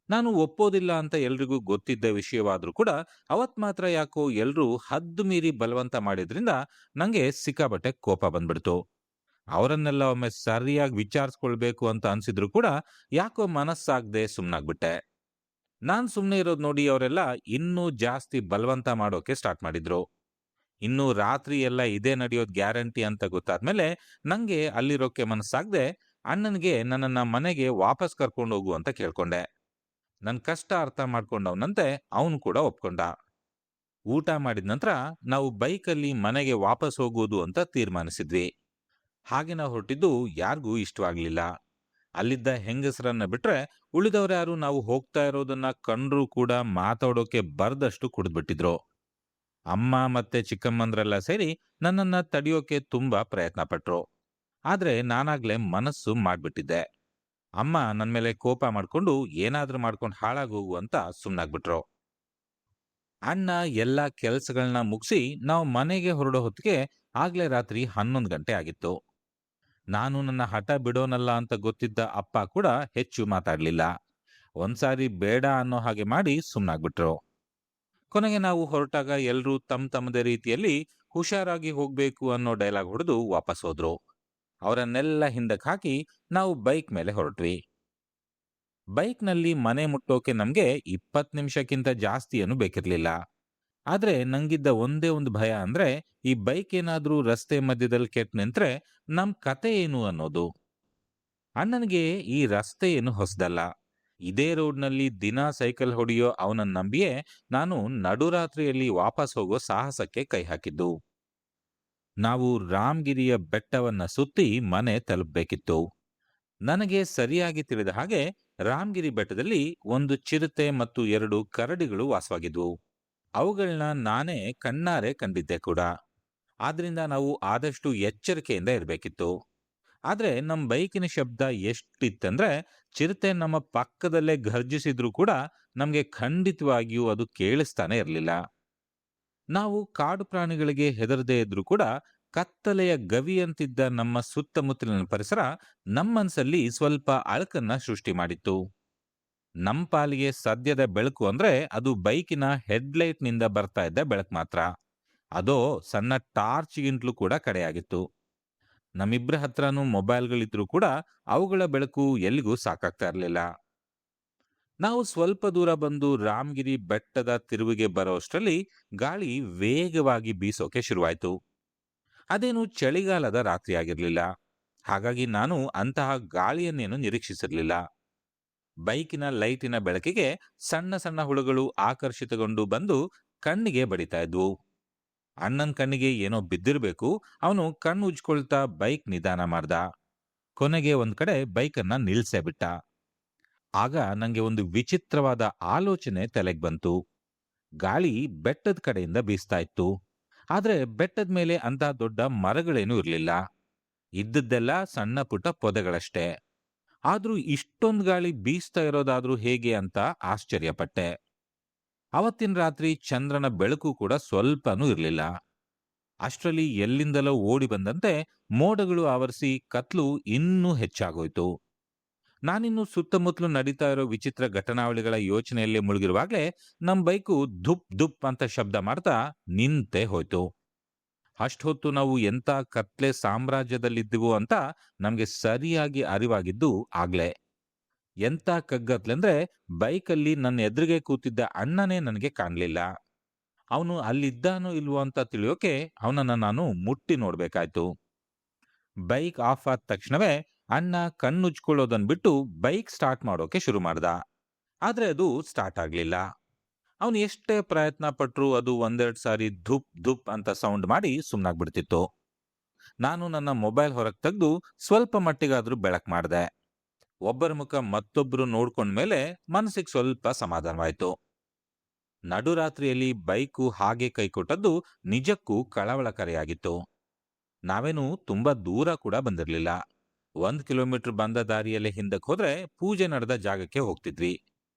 ನಾನು ಒಪ್ಪೋದಿಲ್ಲ ಅಂತ ಎಲ್ರಿಗೂ ಗೊತ್ತಿದ್ದ ವಿಷಯವಾದ್ರೂ ಕೂಡ ಅವತ್ ಮಾತ್ರ ಯಾಕೋ ಎಲ್ರೂ ಹದ್ದು ಮೀರಿ ಬಲವಂತ ಮಾಡಿದ್ರಿಂದ ನಂಗೆ ಸಿಕ್ಕಾಪಟ್ಟೆ ಕೋಪ ಬಂದ್ಬಿಡ್ತು. ಅವರನ್ನೆಲ್ಲ ಒಮ್ಮೆ ಸರಿಯಾಗಿ ವಿಚಾರಿಸ್ಕೊಳ್ಬೇಕು ಅಂತ ಅನ್ಸಿದ್ರು ಕೂಡ ಯಾಕೋ ಮನಸ್ಸಾಗದೆ ಸುಮ್ನಾಗ್ಬಿಟ್ಟೆ. ನಾನ್ ಸುಮ್ನೆ ಇರೋದ್ ನೋಡಿ ಅವರೆಲ್ಲ ಇನ್ನೂ ಜಾಸ್ತಿ ಬಲವಂತ ಮಾಡೋಕೆ ಸ್ಟಾರ್ಟ್ ಮಾಡಿದ್ರು. ಇನ್ನು ರಾತ್ರಿ ಎಲ್ಲ ಇದೇ ನಡೆಯೋದ್ ಗ್ಯಾರಂಟಿ ಅಂತ ಗೊತ್ತಾದ್ಮೇಲೆ ನಂಗೆ ಅಲ್ಲಿರೋಕೆ ಮನಸ್ಸಾಗದೆ ಅಣ್ಣನಿಗೆ ನನ್ನನ್ನ ಮನೆಗೆ ವಾಪಸ್ ಕರ್ಕೊಂಡು ಹೋಗು ಅಂತ ಕೇಳ್ಕೊಂಡೆ. ನನ್ ಕಷ್ಟ ಅರ್ಥ ಮಾಡ್ಕೊಂಡವನಂತೆ ಅವನು ಕೂಡ ಒಪ್ಕೊಂಡ. ಊಟ ಮಾಡಿದ ನಂತರ ನಾವು ಬೈಕಲ್ಲಿ ಮನೆಗೆ ವಾಪಸ್ ಹೋಗುವುದು ಅಂತ ತೀರ್ಮಾನಿಸಿದ್ವಿ. ಹಾಗೆ ನಾವು ಹೊರಟಿದ್ದು ಯಾರಿಗೂ ಇಷ್ಟವಾಗ್ಲಿಲ್ಲ. ಅಲ್ಲಿದ್ದ ಹೆಂಗಸರನ್ನ ಬಿಟ್ರೆ ಉಳಿದವರ್ಯಾರು ನಾವು ಹೋಗ್ತಾ ಇರೋದನ್ನ ಕಂಡ್ರೂ ಕೂಡ ಮಾತಾಡೋಕೆ ಬರ್ದಷ್ಟು ಕುಡಿದ್ಬಿಟ್ಟಿದ್ರು. ಅಮ್ಮ ಮತ್ತೆ ಚಿಕ್ಕಮ್ಮಂದ್ರೆಲ್ಲ ಸೇರಿ ನನ್ನನ್ನ ತಡೆಯೋಕೆ ತುಂಬಾ ಪ್ರಯತ್ನ ಪಟ್ರು. ಆದ್ರೆ ನಾನಾಗ್ಲೇ ಮನಸ್ಸು ಮಾಡ್ಬಿಟ್ಟಿದ್ದೆ. ಅಮ್ಮ ನನ್ ಮೇಲೆ ಕೋಪ ಮಾಡ್ಕೊಂಡು ಏನಾದ್ರೂ ಮಾಡ್ಕೊಂಡು ಹಾಳಾಗೋಗು ಅಂತ ಸುಮ್ನಾಗ್ಬಿಟ್ರು. ಅಣ್ಣ ಎಲ್ಲಾ ಕೆಲ್ಸಗಳನ್ನ ಮುಗಿಸಿ ನಾವು ಮನೆಗೆ ಹೊರಡೋ ಹೊತ್ತಿಗೆ ಆಗ್ಲೇ ರಾತ್ರಿ 11 ಗಂಟೆ ಆಗಿತ್ತು. ನಾನು ನನ್ನ ಹಠ ಬಿಡೋನಲ್ಲ ಅಂತ ಗೊತ್ತಿದ್ದ ಅಪ್ಪ ಕೂಡ ಹೆಚ್ಚು ಮಾತಾಡ್ಲಿಲ್ಲ. ಒಂದ್ಸಾರಿ ಬೇಡ ಅನ್ನೋ ಹಾಗೆ ಮಾಡಿ ಸುಮ್ನಾಗ್ಬಿಟ್ರು. ಕೊನೆಗೆ ನಾವು ಹೊರಟಾಗ ಎಲ್ರೂ ತಮ್ಮದೇ ರೀತಿಯಲ್ಲಿ ಹುಷಾರಾಗಿ ಹೋಗ್ಬೇಕು ಅನ್ನೋ ಡೈಲಾಗ್ ಹೊಡೆದು ವಾಪಸ್ ಹೋದ್ರು. ಅವರನ್ನೆಲ್ಲ ಹಿಂದಕ್ಕೆ ಹಾಕಿ ನಾವು ಬೈಕ್ ಮೇಲೆ ಹೊರಟ್ವಿ. ಬೈಕ್ನಲ್ಲಿ ಮನೆ ಮುಟ್ಟೋಕೆ ನಮ್ಗೆ 20 ನಿಮಿಷಕ್ಕಿಂತ ಜಾಸ್ತಿ ಏನು ಬೇಕಿರ್ಲಿಲ್ಲ. ಆದ್ರೆ ನಂಗಿದ್ದ ಒಂದೇ ಒಂದು ಭಯ ಅಂದ್ರೆ ಈ ಬೈಕ್ ಏನಾದ್ರೂ ರಸ್ತೆ ಮಧ್ಯದಲ್ಲಿ ಕೆಟ್ಟ್ ನಿಂತ್ರೆ ನಮ್ ಕತೆ ಏನು ಅನ್ನೋದು. ಅಣ್ಣನಿಗೆ ಈ ರಸ್ತೆ ಏನು ಹೊಸದಲ್ಲ. ಇದೇ ರೋಡ್ನಲ್ಲಿ ದಿನ ಸೈಕಲ್ ಹೊಡೆಯೋ ಅವನನ್ನ ನಂಬಿಯೇ ನಾನು ನಡುರಾತ್ರಿಯಲ್ಲಿ ವಾಪಸ್ ಹೋಗೋ ಸಾಹಸಕ್ಕೆ ಕೈ ಹಾಕಿದ್ದು. ನಾವು ರಾಮಗಿರಿಯ ಬೆಟ್ಟವನ್ನ ಸುತ್ತಿ ಮನೆ ತಲುಪಬೇಕಿತ್ತು. ನನಗೆ ಸರಿಯಾಗಿ ತಿಳಿದ ಹಾಗೆ ರಾಮಗಿರಿ ಬೆಟ್ಟದಲ್ಲಿ ಒಂದು ಚಿರತೆ ಮತ್ತು 2 ಕರಡಿಗಳು ವಾಸವಾಗಿದ್ವು. ಅವುಗಳನ್ನ ನಾನೇ ಕಣ್ಣಾರೆ ಕಂಡಿದ್ದೆ ಕೂಡ. ಆದ್ರಿಂದ ನಾವು ಆದಷ್ಟು ಎಚ್ಚರಿಕೆಯಿಂದ ಇರಬೇಕಿತ್ತು. ಆದ್ರೆ ನಮ್ ಬೈಕಿನ ಶಬ್ದ ಎಷ್ಟಿತ್ತಂದ್ರೆ ಚಿರತೆ ನಮ್ಮ ಪಕ್ಕದಲ್ಲೇ ಘರ್ಜಿಸಿದ್ರು ಕೂಡ ನಮ್ಗೆ ಖಂಡಿತವಾಗಿಯೂ ಅದು ಕೇಳಿಸ್ತಾನೆ ಇರಲಿಲ್ಲ. ನಾವು ಕಾಡು ಪ್ರಾಣಿಗಳಿಗೆ ಹೆದರದೇ ಇದ್ರೂ ಕೂಡ ಕತ್ತಲೆಯ ಗವಿಯಂತಿದ್ದ ನಮ್ಮ ಸುತ್ತಮುತ್ತಲಿನ ಪರಿಸರ ನಮ್ಮನ್ಸಲ್ಲಿ ಸ್ವಲ್ಪ ಅಳಕನ್ನ ಸೃಷ್ಟಿ ಮಾಡಿತ್ತು. ನಮ್ ಪಾಲಿಗೆ ಸದ್ಯದ ಬೆಳಕು ಅಂದ್ರೆ ಅದು ಬೈಕಿನ ಹೆಡ್ಲೈಟ್ ನಿಂದ ಬರ್ತಾ ಇದ್ದ ಬೆಳಕು ಮಾತ್ರ. ಅದೋ ಸಣ್ಣ ಟಾರ್ಚ್ಗಿಂತಲೂ ಕೂಡ ಕಡೆಯಾಗಿತ್ತು. ನಮ್ಮಿಬ್ರ ಹತ್ರನೂ ಮೊಬೈಲ್ಗಳಿದ್ರೂ ಕೂಡ ಅವುಗಳ ಬೆಳಕು ಎಲ್ಲಿಗೂ ಸಾಕಾಗ್ತಾ ಇರಲಿಲ್ಲ. ನಾವು ಸ್ವಲ್ಪ ದೂರ ಬಂದು ರಾಮಗಿರಿ ಬೆಟ್ಟದ ತಿರುವಿಗೆ ಬರೋಷ್ಟರಲ್ಲಿ ಗಾಳಿ ವೇಗವಾಗಿ ಬೀಸೋಕೆ ಶುರುವಾಯ್ತು. ಅದೇನು ಚಳಿಗಾಲದ ರಾತ್ರಿ ಆಗಿರ್ಲಿಲ್ಲ. ಹಾಗಾಗಿ ನಾನು ಅಂತಹ ಗಾಳಿಯನ್ನೇನು ನಿರೀಕ್ಷಿಸಿರ್ಲಿಲ್ಲ. ಬೈಕಿನ ಲೈಟಿನ ಬೆಳಕಿಗೆ ಸಣ್ಣ ಸಣ್ಣ ಹುಳುಗಳು ಆಕರ್ಷಿತಗೊಂಡು ಬಂದು ಕಣ್ಣಿಗೆ ಬಡಿತಾ ಇದ್ವು. ಅಣ್ಣನ್ ಕಣ್ಣಿಗೆ ಏನೋ ಬಿದ್ದಿರ್ಬೇಕು. ಅವನು ಕಣ್ಣು ಉಜ್ಕೊಳ್ತಾ ಬೈಕ್ ನಿಧಾನ ಮಾಡ್ದ. ಕೊನೆಗೆ ಒಂದ್ ಕಡೆ ಬೈಕನ್ನ ನಿಲ್ಸೇ ಬಿಟ್ಟ. ಆಗ ನಂಗೆ ಒಂದು ವಿಚಿತ್ರವಾದ ಆಲೋಚನೆ ತಲೆಗೆ ಬಂತು. ಗಾಳಿ ಬೆಟ್ಟದ ಕಡೆಯಿಂದ ಬೀಸ್ತಾ ಇತ್ತು. ಆದ್ರೆ ಬೆಟ್ಟದ ಮೇಲೆ ಅಂತ ದೊಡ್ಡ ಮರಗಳೇನೂ ಇರ್ಲಿಲ್ಲ. ಇದ್ದದ್ದೆಲ್ಲ ಸಣ್ಣ ಪುಟ್ಟ ಪೊದೆಗಳಷ್ಟೇ. ಆದ್ರೂ ಇಷ್ಟೊಂದ್ ಗಾಳಿ ಬೀಸ್ತಾ ಇರೋದಾದ್ರೂ ಹೇಗೆ ಅಂತ ಆಶ್ಚರ್ಯಪಟ್ಟೆ. ಅವತ್ತಿನ ರಾತ್ರಿ ಚಂದ್ರನ ಬೆಳಕು ಕೂಡ ಸ್ವಲ್ಪನೂ ಇರ್ಲಿಲ್ಲ. ಅಷ್ಟರಲ್ಲಿ ಎಲ್ಲಿಂದಲೋ ಓಡಿ ಬಂದಂತೆ ಮೋಡಗಳು ಆವರಿಸಿ ಕತ್ಲು ಇನ್ನೂ ಹೆಚ್ಚಾಗೋಯ್ತು. ನಾನಿನ್ನು ಸುತ್ತಮುತ್ತಲು ನಡೀತಾ ಇರೋ ವಿಚಿತ್ರ ಘಟನಾವಳಿಗಳ ಯೋಚನೆಯಲ್ಲಿ ಮುಳುಗಿರುವಾಗ್ಲೇ ನಮ್ ಬೈಕು ಧುಪ್ ಧುಪ್ ಅಂತ ಶಬ್ದ ಮಾಡ್ತಾ ನಿಂತೇ ಹೋಯ್ತು. ಅಷ್ಟೊತ್ತು ನಾವು ಎಂತ ಕತ್ಲೆ ಸಾಮ್ರಾಜ್ಯದಲ್ಲಿದ್ದೀವೋ ಅಂತ ನಮ್ಗೆ ಸರಿಯಾಗಿ ಅರಿವಾಗಿದ್ದು ಆಗ್ಲೇ. ಎಂತ ಕಗ್ಗತ್ಲೆಂದ್ರೆ ಬೈಕಲ್ಲಿ ನನ್ನ ಎದುರಿಗೆ ಕೂತಿದ್ದ ಅಣ್ಣನೇ ನನಗೆ ಕಾಣ್ಲಿಲ್ಲ. ಅವನು ಅಲ್ಲಿದ್ದಾನೋ ಇಲ್ವೋ ಅಂತ ತಿಳಿಯೋಕೆ ಅವನನ್ನ ನಾನು ಮುಟ್ಟಿ ನೋಡ್ಬೇಕಾಯ್ತು. ಬೈಕ್ ಆಫ್ ಆದ ತಕ್ಷಣವೇ ಅಣ್ಣ ಕಣ್ಣುಜ್ಕೊಳ್ಳೋದನ್ ಬಿಟ್ಟು ಬೈಕ್ ಸ್ಟಾರ್ಟ್ ಮಾಡೋಕೆ ಶುರು ಮಾಡ್ದ. ಆದ್ರೆ ಅದು ಸ್ಟಾರ್ಟ್ ಆಗ್ಲಿಲ್ಲ. ಅವನು ಎಷ್ಟೇ ಪ್ರಯತ್ನ ಪಟ್ರು ಅದು ಒಂದೆರಡು ಸಾರಿ ಧುಪ್ ಧುಪ್ ಅಂತ ಸೌಂಡ್ ಮಾಡಿ ಸುಮ್ನಾಗ್ಬಿಡ್ತಿತ್ತು. ನಾನು ನನ್ನ ಮೊಬೈಲ್ ಹೊರಗೆ ತೆಗೆದು ಸ್ವಲ್ಪ ಮಟ್ಟಿಗಾದ್ರೂ ಬೆಳಕ್ ಮಾಡ್ದೆ. ಒಬ್ಬರ ಮುಖ ಮತ್ತೊಬ್ರು ನೋಡ್ಕೊಂಡ್ಮೇಲೆ ಮನಸ್ಸಿಗೆ ಸ್ವಲ್ಪ ಸಮಾಧಾನವಾಯ್ತು. ನಡುರಾತ್ರಿಯಲ್ಲಿ ಬೈಕು ಹಾಗೆ ಕೈಕೊಟ್ಟದ್ದು ನಿಜಕ್ಕೂ ಕಳವಳಕಾರಿಯಾಗಿತ್ತು. ನಾವೇನು ತುಂಬಾ ದೂರ ಕೂಡ ಬಂದಿರ್ಲಿಲ್ಲ. 1 ಕಿಲೋಮೀಟರ್ ಬಂದ ದಾರಿಯಲ್ಲಿ ಹಿಂದಕ್ಕೆ ಹೋದ್ರೆ ಪೂಜೆ ನಡೆದ ಜಾಗಕ್ಕೆ ಹೋಗ್ತಿದ್ವಿ.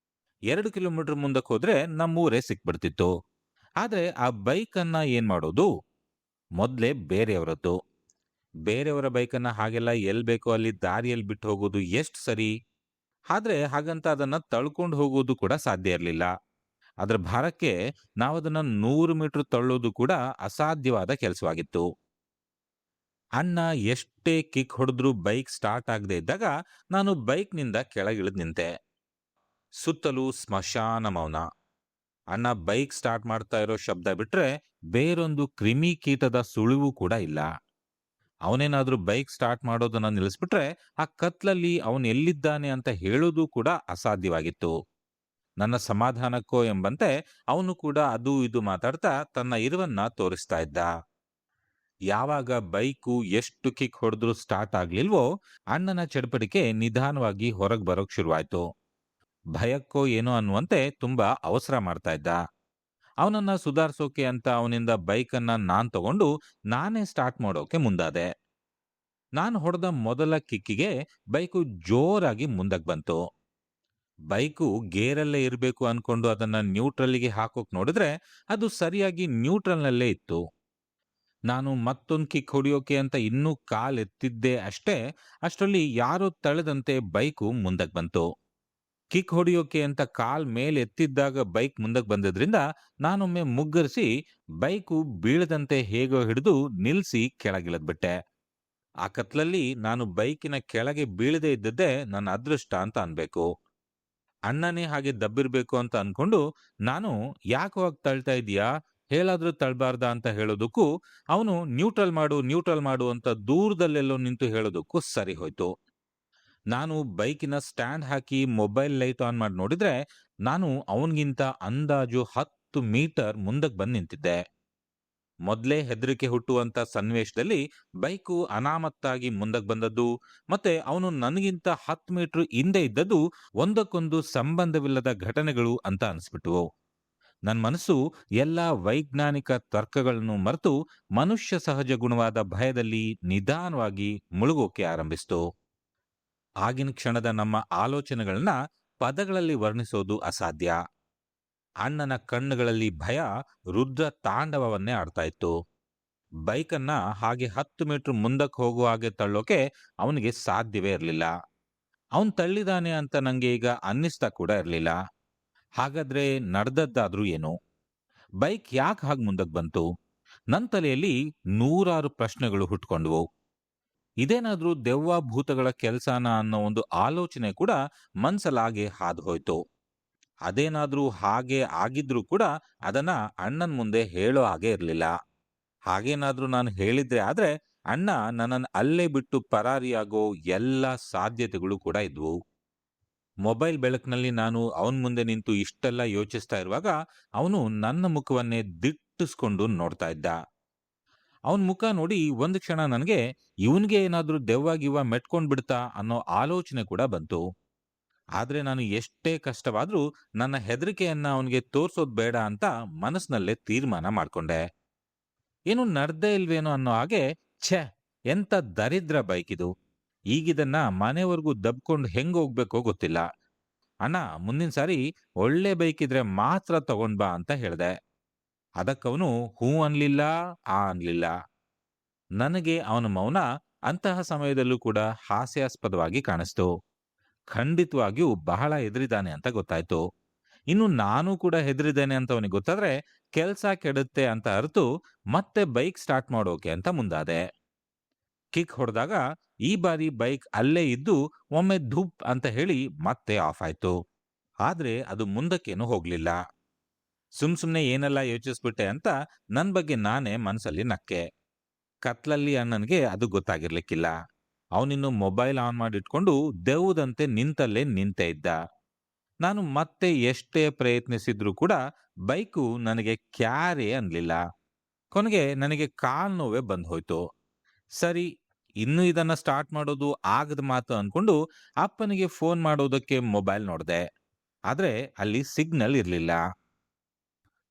2 ಕಿಲೋಮೀಟರ್ ಮುಂದಕ್ಕೆ ಹೋದ್ರೆ ನಮ್ಮೂರೇ ಸಿಕ್ಬಿಡ್ತಿತ್ತು. ಆದ್ರೆ ಆ ಬೈಕನ್ನ ಏನ್ ಮಾಡೋದು? ಮೊದ್ಲೇ ಬೇರೆಯವರದ್ದು. ಬೇರೆಯವರ ಬೈಕನ್ನ ಹಾಗೆಲ್ಲ ಎಲ್ ಬೇಕೋ ಅಲ್ಲಿ ದಾರಿಯಲ್ಲಿ ಬಿಟ್ಟು ಹೋಗೋದು ಎಷ್ಟು ಸರಿ? ಆದ್ರೆ ಹಾಗಂತ ಅದನ್ನ ತಳ್ಕೊಂಡು ಹೋಗೋದು ಕೂಡ ಸಾಧ್ಯ ಇರಲಿಲ್ಲ. ಅದರ ಭಾರಕ್ಕೆ ನಾವದನ್ನ 100 ಮೀಟರ್ ತಳ್ಳೋದು ಕೂಡ ಅಸಾಧ್ಯವಾದ ಕೆಲಸವಾಗಿತ್ತು. ಅಣ್ಣ ಎಷ್ಟೇ ಕಿಕ್ ಹೊಡೆದ್ರೂ ಬೈಕ್ ಸ್ಟಾರ್ಟ್ ಆಗದೆ ಇದ್ದಾಗ ನಾನು ಬೈಕ್ನಿಂದ ಕೆಳಗಿಳಿದ್ ನಿಂತೆ. ಸುತ್ತಲೂ ಸ್ಮಶಾನ ಮೌನ. ಅಣ್ಣ ಬೈಕ್ ಸ್ಟಾರ್ಟ್ ಮಾಡ್ತಾ ಇರೋ ಶಬ್ದ ಬಿಟ್ರೆ ಬೇರೊಂದು ಕ್ರಿಮಿ ಕೀಟದ ಸುಳಿವು ಕೂಡ ಇಲ್ಲ. ಅವನೇನಾದ್ರೂ ಬೈಕ್ ಸ್ಟಾರ್ಟ್ ಮಾಡೋದನ್ನ ನಿಲ್ಲಿಸ್ಬಿಟ್ರೆ ಆ ಕತ್ಲಲ್ಲಿ ಅವನ್ ಎಲ್ಲಿದ್ದಾನೆ ಅಂತ ಹೇಳೋದು ಕೂಡ ಅಸಾಧ್ಯವಾಗಿತ್ತು. ನನ್ನ ಸಮಾಧಾನಕ್ಕೋ ಎಂಬಂತೆ ಅವನು ಕೂಡ ಅದು ಇದು ಮಾತಾಡ್ತಾ ತನ್ನ ಇರುವನ್ನ ತೋರಿಸ್ತಾ ಇದ್ದ. ಯಾವಾಗ ಬೈಕು ಎಷ್ಟು ಕಿಕ್ ಹೊಡೆದ್ರೂ ಸ್ಟಾರ್ಟ್ ಆಗ್ಲಿಲ್ವೋ ಅಣ್ಣನ ಚಡಪಡಿಕೆ ನಿಧಾನವಾಗಿ ಹೊರಗೆ ಬರೋಕ್ ಶುರುವಾಯ್ತು. ಭಯಕ್ಕೋ ಏನೋ ಅನ್ನುವಂತೆ ತುಂಬಾ ಅವಸರ ಮಾಡ್ತಾ ಇದ್ದ. ಅವನನ್ನ ಸುಧಾರಿಸೋಕೆ ಅಂತ ಅವನಿಂದ ಬೈಕನ್ನ ನಾನ್ ತಗೊಂಡು ನಾನೇ ಸ್ಟಾರ್ಟ್ ಮಾಡೋಕೆ ಮುಂದಾದೆ. ನಾನು ಹೊಡೆದ ಮೊದಲ ಕಿಕ್ಕಿಗೆ ಬೈಕು ಜೋರಾಗಿ ಮುಂದಕ್ಕೆ ಬಂತು. ಬೈಕು ಗೇರಲ್ಲೇ ಇರಬೇಕು ಅನ್ಕೊಂಡು ಅದನ್ನ ನ್ಯೂಟ್ರಲ್ಗೆ ಹಾಕೋಕ್ ನೋಡಿದ್ರೆ ಅದು ಸರಿಯಾಗಿ ನ್ಯೂಟ್ರಲ್ನಲ್ಲೇ ಇತ್ತು. ನಾನು ಮತ್ತೊಂದು ಕಿಕ್ ಹೊಡಿಯೋಕೆ ಅಂತ ಇನ್ನೂ ಕಾಲೆತ್ತಿದ್ದೆ ಅಷ್ಟೇ. ಅಷ್ಟರಲ್ಲಿ ಯಾರೋ ತಳೆದಂತೆ ಬೈಕು ಮುಂದಕ್ಕೆ ಬಂತು. ಕಿಕ್ ಹೊಡಿಯೋಕೆ ಅಂತ ಕಾಲ್ ಮೇಲೆ ಎತ್ತಿದ್ದಾಗ ಬೈಕ್ ಮುಂದಕ್ಕೆ ಬಂದಿದ್ರಿಂದ ನಾನೊಮ್ಮೆ ಮುಗ್ಗರಿಸಿ ಬೈಕು ಬೀಳದಂತೆ ಹೇಗೋ ಹಿಡಿದು ನಿಲ್ಸಿ ಕೆಳಗಿಳಿದ್ಬಿಟ್ಟೆ. ಆ ಕತ್ಲಲ್ಲಿ ನಾನು ಬೈಕಿನ ಕೆಳಗೆ ಬೀಳದೆ ಇದ್ದದ್ದೇ ನನ್ನ ಅದೃಷ್ಟ ಅಂತ ಅನ್ಬೇಕು. ಅಣ್ಣನೇ ಹಾಗೆ ದಬ್ಬಿರ್ಬೇಕು ಅಂತ ಅನ್ಕೊಂಡು ನಾನು ಯಾಕೋ ಹಾಗೆ ತಳ್ತಾ ಇದೀಯಾ, ಹೇಳಾದ್ರೂ ತಳ್ಬಾರ್ದ ಅಂತ ಹೇಳೋದಕ್ಕೂ, ಅವನು ನ್ಯೂಟ್ರಲ್ ಮಾಡು, ನ್ಯೂಟ್ರಲ್ ಮಾಡು ಅಂತ ದೂರದಲ್ಲೆಲ್ಲೋ ನಿಂತು ಹೇಳೋದಕ್ಕೂ ಸರಿ ಹೋಯ್ತು. ನಾನು ಬೈಕಿನ stand hockey mobile light on ಮಾಡಿ ನೋಡಿದ್ರೆ, ನಾನು ಅವನಿಗಿಂತ ಅಂದಾಜು 10 ಮೀಟರ್ ಮುಂದಕ್ಕೆ ಬಂದು ನಿಂತಿದ್ದೆ. ಮೊದ್ಲೇ ಹೆದರಿಕೆ ಹುಟ್ಟುವಂತ ಸನ್ನಿವೇಶದಲ್ಲಿ ಬೈಕು ಅನಾಮತ್ತಾಗಿ ಮುಂದಕ್ಕೆ ಬಂದದ್ದು, ಮತ್ತೆ ಅವನು ನನಗಿಂತ 10 ಮೀಟರ್ ಹಿಂದೆ ಇದ್ದದ್ದು ಒಂದಕ್ಕೊಂದು ಸಂಬಂಧವಿಲ್ಲದ ಘಟನೆಗಳು ಅಂತ ಅನ್ಸ್ಬಿಟ್ವು. ನನ್ನ ಮನಸ್ಸು ಎಲ್ಲ ವೈಜ್ಞಾನಿಕ ತರ್ಕಗಳನ್ನು ಮರೆತು ಮನುಷ್ಯ ಸಹಜ ಗುಣವಾದ ಭಯದಲ್ಲಿ ನಿಧಾನವಾಗಿ ಮುಳುಗೋಕೆ ಆರಂಭಿಸ್ತು. ಆಗಿನ ಕ್ಷಣದ ನಮ್ಮ ಆಲೋಚನೆಗಳನ್ನ ಪದಗಳಲ್ಲಿ ವರ್ಣಿಸೋದು ಅಸಾಧ್ಯ. ಅಣ್ಣನ ಕಣ್ಣುಗಳಲ್ಲಿ ಭಯ ರುದ್ರ ತಾಂಡವವನ್ನೇ ಆಡ್ತಾ ಇತ್ತು. ಬೈಕನ್ನ ಹಾಗೆ 10 ಮೀಟರ್ ಮುಂದಕ್ಕೆ ಹೋಗುವ ಹಾಗೆ ತಳ್ಳೋಕೆ ಅವನಿಗೆ ಸಾಧ್ಯವೇ ಇರಲಿಲ್ಲ. ಅವನ್ ತಳ್ಳಿದಾನೆ ಅಂತ ನಂಗೆ ಈಗ ಅನ್ನಿಸ್ತಾ ಕೂಡ ಇರಲಿಲ್ಲ. ಹಾಗಾದ್ರೆ ನಡೆದದ್ದಾದ್ರೂ ಏನು? ಬೈಕ್ ಯಾಕೆ ಹಾಗೆ ಮುಂದಕ್ಕೆ ಬಂತು? ನನ್ನ ತಲೆಯಲ್ಲಿ ನೂರಾರು ಪ್ರಶ್ನೆಗಳು ಹುಟ್ಕೊಂಡ್ವು. ಇದೇನಾದ್ರೂ ದೆವ್ವ ಭೂತಗಳ ಕೆಲ್ಸಾನ ಅನ್ನೋ ಒಂದು ಆಲೋಚನೆ ಕೂಡ ಮನ್ಸಲ್ಲಾಗೆ ಹಾದು ಹೋಯ್ತು. ಅದೇನಾದ್ರೂ ಹಾಗೆ ಆಗಿದ್ರೂ ಕೂಡ ಅದನ್ನ ಅಣ್ಣನ ಮುಂದೆ ಹೇಳೋ ಹಾಗೆ ಇರಲಿಲ್ಲ. ಹಾಗೇನಾದ್ರೂ ನಾನು ಹೇಳಿದ್ರೆ ಆದ್ರೆ ಅಣ್ಣ ನನ್ನನ್ನು ಅಲ್ಲೇ ಬಿಟ್ಟು ಪರಾರಿಯಾಗೋ ಎಲ್ಲ ಸಾಧ್ಯತೆಗಳು ಕೂಡ ಇದ್ವು. ಮೊಬೈಲ್ ಬೆಳಕಿನಲ್ಲಿ ನಾನು ಅವನ ಮುಂದೆ ನಿಂತು ಇಷ್ಟೆಲ್ಲ ಯೋಚಿಸ್ತಾ ಇರುವಾಗ ಅವನು ನನ್ನ ಮುಖವನ್ನೇ ದಿಟ್ಟಿಸ್ಕೊಂಡು ನೋಡ್ತಾ ಇದ್ದ. ಅವನ ಮುಖ ನೋಡಿ ಒಂದು ಕ್ಷಣ ನನಗೆ ಇವನ್ಗೆ ಏನಾದ್ರೂ ದೆವ್ವ ಗಿವ್ವ ಮೆಟ್ಕೊಂಡ್ ಬಿಡ್ತಾ ಅನ್ನೋ ಆಲೋಚನೆ ಕೂಡ ಬಂತು. ಆದ್ರೆ ನಾನು ಎಷ್ಟೇ ಕಷ್ಟವಾದ್ರೂ ನನ್ನ ಹೆದರಿಕೆಯನ್ನ ಅವನಿಗೆ ತೋರ್ಸೋದ್ ಬೇಡ ಅಂತ ಮನಸ್ಸಿನಲ್ಲೇ ತೀರ್ಮಾನ ಮಾಡ್ಕೊಂಡೆ. ಏನು ನಡ್ದೇ ಇಲ್ವೇನೋ ಅನ್ನೋ ಹಾಗೆ, ಛೆ, ಎಂತ ದರಿದ್ರ ಬೈಕ್ ಇದು, ಈಗಿದನ್ನ ಮನೆವರೆಗೂ ದಬ್ಕೊಂಡು ಹೆಂಗ್ ಹೋಗ್ಬೇಕೋ ಗೊತ್ತಿಲ್ಲ. ಅಣ್ಣ, ಮುಂದಿನ ಸಾರಿ ಒಳ್ಳೆ ಬೈಕ್ ಇದ್ರೆ ಮಾತ್ರ ತಗೊಂಡ್ ಬಾ ಅಂತ ಹೇಳ್ದೆ. ಅದಕ್ಕವನು ಹೂ ಅನ್ಲಿಲ್ಲ, ಆ ಅನ್ಲಿಲ್ಲ. ನನಗೆ ಅವನ ಮೌನ ಅಂತಹ ಸಮಯದಲ್ಲೂ ಕೂಡ ಹಾಸ್ಯಾಸ್ಪದವಾಗಿ ಕಾಣಿಸ್ತು. ಖಂಡಿತವಾಗಿಯೂ ಬಹಳ ಹೆದರಿದಾನೆ ಅಂತ ಗೊತ್ತಾಯ್ತು. ಇನ್ನು ನಾನು ಕೂಡ ಹೆದರಿದ್ದೇನೆ ಅಂತ ಅವನಿಗೆ ಗೊತ್ತಾದ್ರೆ ಕೆಲ್ಸ ಕೆಡುತ್ತೆ ಅಂತ ಅರ್ತು ಮತ್ತೆ ಬೈಕ್ ಸ್ಟಾರ್ಟ್ ಮಾಡೋಕೆ ಅಂತ ಮುಂದಾದೆ. ಕಿಕ್ ಹೊಡೆದಾಗ ಈ ಬಾರಿ ಬೈಕ್ ಅಲ್ಲೇ ಇದ್ದು ಒಮ್ಮೆ ಧುಪ್ ಅಂತ ಹೇಳಿ ಮತ್ತೆ ಆಫ್ ಆಯ್ತು. ಆದ್ರೆ ಅದು ಮುಂದಕ್ಕೇನು ಹೋಗ್ಲಿಲ್ಲ. ಸುಮ್ನೆ ಏನೆಲ್ಲ ಯೋಚಿಸ್ಬಿಟ್ಟೆ ಅಂತ ನನ್ ಬಗ್ಗೆ ನಾನೇ ಮನಸ್ಸಲ್ಲಿ ನಕ್ಕೆ. ಕತ್ಲಲ್ಲಿ ಅಣ್ಣನ್ಗೆ ಅದು ಗೊತ್ತಾಗಿರ್ಲಿಕ್ಕಿಲ್ಲ. ಅವನಿನ್ನು ಮೊಬೈಲ್ ಆನ್ ಮಾಡಿಟ್ಕೊಂಡು ದೆವ್ವದಂತೆ ನಿಂತಲ್ಲೇ ನಿಂತೇ ಇದ್ದ. ನಾನು ಮತ್ತೆ ಎಷ್ಟೇ ಪ್ರಯತ್ನಿಸಿದ್ರೂ ಕೂಡ ಬೈಕು ನನಗೆ ಕ್ಯಾರೇ ಅನ್ಲಿಲ್ಲ. ಕೊನೆಗೆ ನನಗೆ ಕಾಲ್ ನೋವೇ ಬಂದ್ ಹೋಯ್ತು. ಸರಿ, ಇನ್ನು ಇದನ್ನ ಸ್ಟಾರ್ಟ್ ಮಾಡೋದು ಆಗದ ಮಾತು ಅನ್ಕೊಂಡು ಅಪ್ಪನಿಗೆ ಫೋನ್ ಮಾಡೋದಕ್ಕೆ ಮೊಬೈಲ್ ನೋಡ್ದೆ. ಆದ್ರೆ ಅಲ್ಲಿ ಸಿಗ್ನಲ್ ಇರ್ಲಿಲ್ಲ.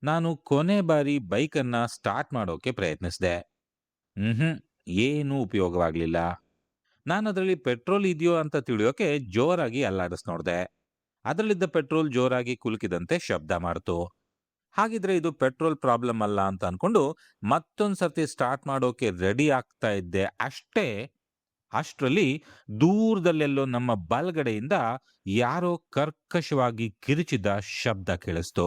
ನಾನು ಕೊನೆ ಬಾರಿ ಬೈಕನ್ನ ಸ್ಟಾರ್ಟ್ ಮಾಡೋಕೆ ಪ್ರಯತ್ನಿಸಿದೆ. ಏನೂ ಉಪಯೋಗವಾಗ್ಲಿಲ್ಲ. ನಾನು ಅದರಲ್ಲಿ ಪೆಟ್ರೋಲ್ ಇದೆಯೋ ಅಂತ ತಿಳಿಯೋಕೆ ಜೋರಾಗಿ ಅಲ್ಲಾಡಿಸ್ ನೋಡ್ದೆ. ಅದರಲ್ಲಿದ್ದ ಪೆಟ್ರೋಲ್ ಜೋರಾಗಿ ಕುಲುಕಿದಂತೆ ಶಬ್ದ ಮಾಡ್ತು. ಹಾಗಿದ್ರೆ ಇದು ಪೆಟ್ರೋಲ್ ಪ್ರಾಬ್ಲಮ್ ಅಲ್ಲ ಅಂತ ಅನ್ಕೊಂಡು ಮತ್ತೊಂದ್ ಸರ್ತಿ ಸ್ಟಾರ್ಟ್ ಮಾಡೋಕೆ ರೆಡಿ ಆಗ್ತಾ ಇದ್ದೆ. ಅಷ್ಟರಲ್ಲಿ ದೂರದಲ್ಲೆಲ್ಲೋ ನಮ್ಮ ಬಲಗಡೆಯಿಂದ ಯಾರೋ ಕರ್ಕಶವಾಗಿ ಕಿರಿಚಿದ ಶಬ್ದ ಕೇಳಿಸ್ತು.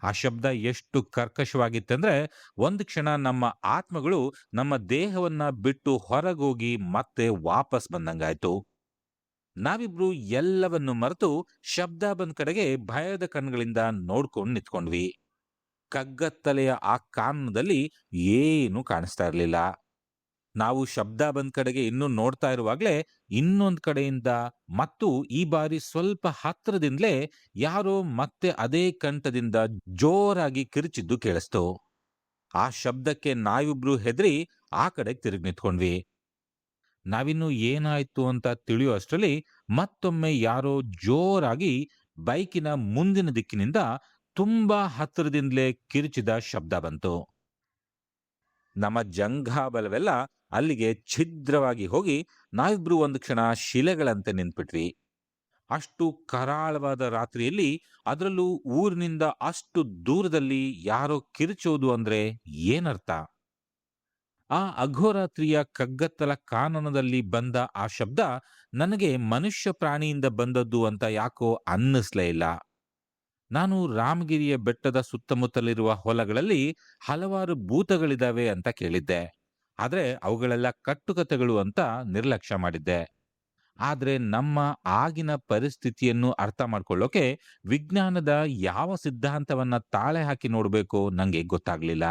ಆ ಶಬ್ದ ಎಷ್ಟು ಕರ್ಕಶವಾಗಿತ್ತಂದ್ರೆ ಒಂದು ಕ್ಷಣ ನಮ್ಮ ಆತ್ಮಗಳು ನಮ್ಮ ದೇಹವನ್ನ ಬಿಟ್ಟು ಹೊರಗೋಗಿ ಮತ್ತೆ ವಾಪಸ್ ಬಂದಂಗಾಯ್ತು. ನಾವಿಬ್ರು ಎಲ್ಲವನ್ನು ಮರೆತು ಶಬ್ದ ಬಂದ ಕಡೆಗೆ ಭಯದ ಕಣ್ಗಳಿಂದ ನೋಡ್ಕೊಂಡು ನಿಂತ್ಕೊಂಡ್ವಿ. ಕಗ್ಗತ್ತಲೆಯ ಆ ಕಾನನದಲ್ಲಿ ಏನು ಕಾಣಿಸ್ತಾ ಇರಲಿಲ್ಲ. ನಾವು ಶಬ್ದ ಬಂದ ಕಡೆಗೆ ಇನ್ನೂ ನೋಡ್ತಾ ಇರುವಾಗ್ಲೇ ಇನ್ನೊಂದ್ ಕಡೆಯಿಂದ ಮತ್ತು ಈ ಬಾರಿ ಸ್ವಲ್ಪ ಹತ್ರದಿಂದಲೇ ಯಾರೋ ಮತ್ತೆ ಅದೇ ಕಂಠದಿಂದ ಜೋರಾಗಿ ಕಿರಿಚಿದ್ದು ಕೇಳಿಸ್ತು. ಆ ಶಬ್ದಕ್ಕೆ ನಾವಿಬ್ರು ಹೆದರಿ ಆ ಕಡೆ ತಿರುಗಿ ನಿಂತ್ಕೊಂಡ್ವಿ. ನಾವಿನ್ನು ಏನಾಯ್ತು ಅಂತ ತಿಳಿಯೋ ಅಷ್ಟರಲ್ಲಿ ಮತ್ತೊಮ್ಮೆ ಯಾರೋ ಜೋರಾಗಿ ಬೈಕಿನ ಮುಂದಿನ ದಿಕ್ಕಿನಿಂದ ತುಂಬಾ ಹತ್ತಿರದಿಂದಲೇ ಕಿರಿಚಿದ ಶಬ್ದ ಬಂತು. ನಮ್ಮ ಜಂಘಾಬಲವೆಲ್ಲ ಅಲ್ಲಿಗೆ ಛಿದ್ರವಾಗಿ ಹೋಗಿ ನಾವಿಬ್ರು ಒಂದು ಕ್ಷಣ ಶಿಲೆಗಳಂತೆ ನಿಂತ್ಬಿಟ್ವಿ. ಅಷ್ಟು ಕರಾಳವಾದ ರಾತ್ರಿಯಲ್ಲಿ, ಅದರಲ್ಲೂ ಊರಿನಿಂದ ಅಷ್ಟು ದೂರದಲ್ಲಿ ಯಾರೋ ಕಿರಿಚೋದು ಅಂದ್ರೆ ಏನರ್ಥ? ಆ ಅಘೋರಾತ್ರಿಯ ಕಗ್ಗತ್ತಲ ಕಾನನದಲ್ಲಿ ಬಂದ ಆ ಶಬ್ದ ನನಗೆ ಮನುಷ್ಯ ಪ್ರಾಣಿಯಿಂದ ಬಂದದ್ದು ಅಂತ ಯಾಕೋ ಅನ್ನಿಸ್ಲೇ ಇಲ್ಲ. ನಾನು ರಾಮಗಿರಿಯ ಬೆಟ್ಟದ ಸುತ್ತಮುತ್ತಲಿರುವ ಹೊಲಗಳಲ್ಲಿ ಹಲವಾರು ಭೂತಗಳಿದಾವೆ ಅಂತ ಕೇಳಿದ್ದೆ. ಆದ್ರೆ ಅವುಗಳೆಲ್ಲ ಕಟ್ಟುಕತೆಗಳು ಅಂತ ನಿರ್ಲಕ್ಷ್ಯ ಮಾಡಿದ್ದೆ. ಆದ್ರೆ ನಮ್ಮ ಆಗಿನ ಪರಿಸ್ಥಿತಿಯನ್ನು ಅರ್ಥ ಮಾಡ್ಕೊಳ್ಳೋಕೆ ವಿಜ್ಞಾನದ ಯಾವ ಸಿದ್ಧಾಂತವನ್ನ ತಾಳೆ ಹಾಕಿ ನೋಡ್ಬೇಕೋ ನಂಗೆ ಗೊತ್ತಾಗ್ಲಿಲ್ಲ.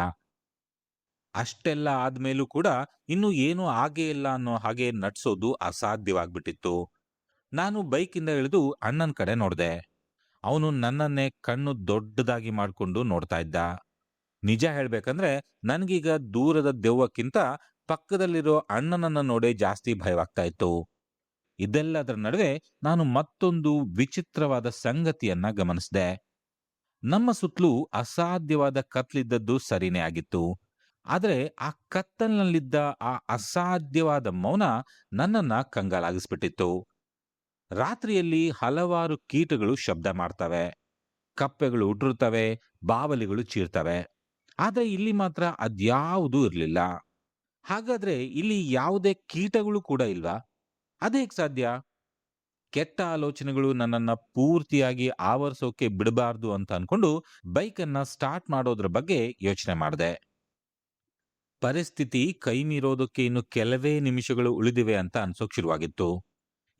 ಅಷ್ಟೆಲ್ಲ ಆದ್ಮೇಲೂ ಕೂಡ ಇನ್ನು ಏನೂ ಆಗೇ ಇಲ್ಲ ಅನ್ನೋ ಹಾಗೆ ನಡ್ಸೋದು ಅಸಾಧ್ಯವಾಗ್ಬಿಟ್ಟಿತ್ತು. ನಾನು ಬೈಕಿಂದ ಇಳಿದು ಅಣ್ಣನ ಕಡೆ ನೋಡ್ದೆ. ಅವನು ನನ್ನನ್ನೇ ಕಣ್ಣು ದೊಡ್ಡದಾಗಿ ಮಾಡ್ಕೊಂಡು ನೋಡ್ತಾ ಇದ್ದ. ನಿಜ ಹೇಳ್ಬೇಕಂದ್ರೆ ನನ್ಗೀಗ ದೂರದ ದೆವ್ವಕ್ಕಿಂತ ಪಕ್ಕದಲ್ಲಿರೋ ಅಣ್ಣನನ್ನ ನೋಡೇ ಜಾಸ್ತಿ ಭಯವಾಗ್ತಾ ಇತ್ತು. ಇದೆಲ್ಲದರ ನಡುವೆ ನಾನು ಮತ್ತೊಂದು ವಿಚಿತ್ರವಾದ ಸಂಗತಿಯನ್ನ ಗಮನಿಸಿದೆ. ನಮ್ಮ ಸುತ್ತಲೂ ಅಸಾಧ್ಯವಾದ ಕತ್ಲಿದ್ದದ್ದು ಸರಿನೇ ಆಗಿತ್ತು. ಆದರೆ ಆ ಕತ್ತಲಿನಲ್ಲಿದ್ದ ಆ ಅಸಾಧ್ಯವಾದ ಮೌನ ನನ್ನನ್ನ ಕಂಗಾಲಾಗಿಸ್ಬಿಟ್ಟಿತ್ತು. ರಾತ್ರಿಯಲ್ಲಿ ಹಲವಾರು ಕೀಟಗಳು ಶಬ್ದ ಮಾಡ್ತವೆ, ಕಪ್ಪೆಗಳು ಉದುರುತ್ತವೆ, ಬಾವಲಿಗಳು ಚೀರ್ತವೆ. ಆದ್ರೆ ಇಲ್ಲಿ ಮಾತ್ರ ಅದ್ಯಾವುದೂ ಇರಲಿಲ್ಲ. ಹಾಗಾದ್ರೆ ಇಲ್ಲಿ ಯಾವುದೇ ಕೀಟಗಳು ಕೂಡ ಇಲ್ವಾ? ಅದೇಗ್ ಸಾಧ್ಯ? ಕೆಟ್ಟ ಆಲೋಚನೆಗಳು ನನ್ನನ್ನ ಪೂರ್ತಿಯಾಗಿ ಆವರಿಸೋಕೆ ಬಿಡಬಾರ್ದು ಅಂತ ಅನ್ಕೊಂಡು ಬೈಕನ್ನ ಸ್ಟಾರ್ಟ್ ಮಾಡೋದ್ರ ಬಗ್ಗೆ ಯೋಚನೆ ಮಾಡಿದೆ. ಪರಿಸ್ಥಿತಿ ಕೈ ಮೀರೋದಕ್ಕೆ ಇನ್ನು ಕೆಲವೇ ನಿಮಿಷಗಳು ಉಳಿದಿವೆ ಅಂತ ಅನ್ಸೋಕ್ ಶುರುವಾಗಿತ್ತು.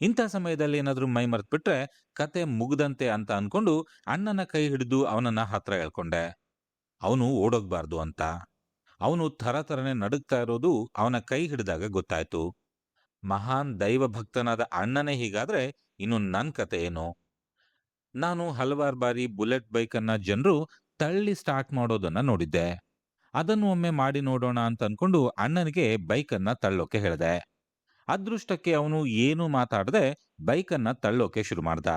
ಇಂಥ ಸಮಯದಲ್ಲಿ ಏನಾದ್ರೂ ಮೈ ಮರೆತ್ಬಿಟ್ರೆ ಕತೆ ಮುಗ್ದಂತೆ ಅಂತ ಅನ್ಕೊಂಡು ಅಣ್ಣನ ಕೈ ಹಿಡಿದು ಅವನನ್ನ ಹತ್ರ ಎಳ್ಕೊಂಡೆ. ಅವನು ಓಡೋಗ್ಬಾರ್ದು ಅಂತ. ಅವನು ಥರಥರನೆ ನಡುಗ್ತಾ ಇರೋದು ಅವನ ಕೈ ಹಿಡಿದಾಗ ಗೊತ್ತಾಯ್ತು. ಮಹಾನ್ ದೈವ ಭಕ್ತನಾದ ಅಣ್ಣನೇ ಹೀಗಾದ್ರೆ ಇನ್ನು ನನ್ ಕತೆ ಏನು? ನಾನು ಹಲವಾರು ಬಾರಿ ಬುಲೆಟ್ ಬೈಕನ್ನ ಜನರು ತಳ್ಳಿ ಸ್ಟಾರ್ಟ್ ಮಾಡೋದನ್ನ ನೋಡಿದ್ದೆ. ಅದನ್ನು ಒಮ್ಮೆ ಮಾಡಿ ನೋಡೋಣ ಅಂತ ಅನ್ಕೊಂಡು ಅಣ್ಣನಿಗೆ ಬೈಕನ್ನ ತಳ್ಳೋಕೆ ಹೇಳಿದೆ. ಅದೃಷ್ಟಕ್ಕೆ ಅವನು ಏನೂ ಮಾತಾಡದೆ ಬೈಕನ್ನ ತಳ್ಳೋಕೆ ಶುರು ಮಾಡ್ದ.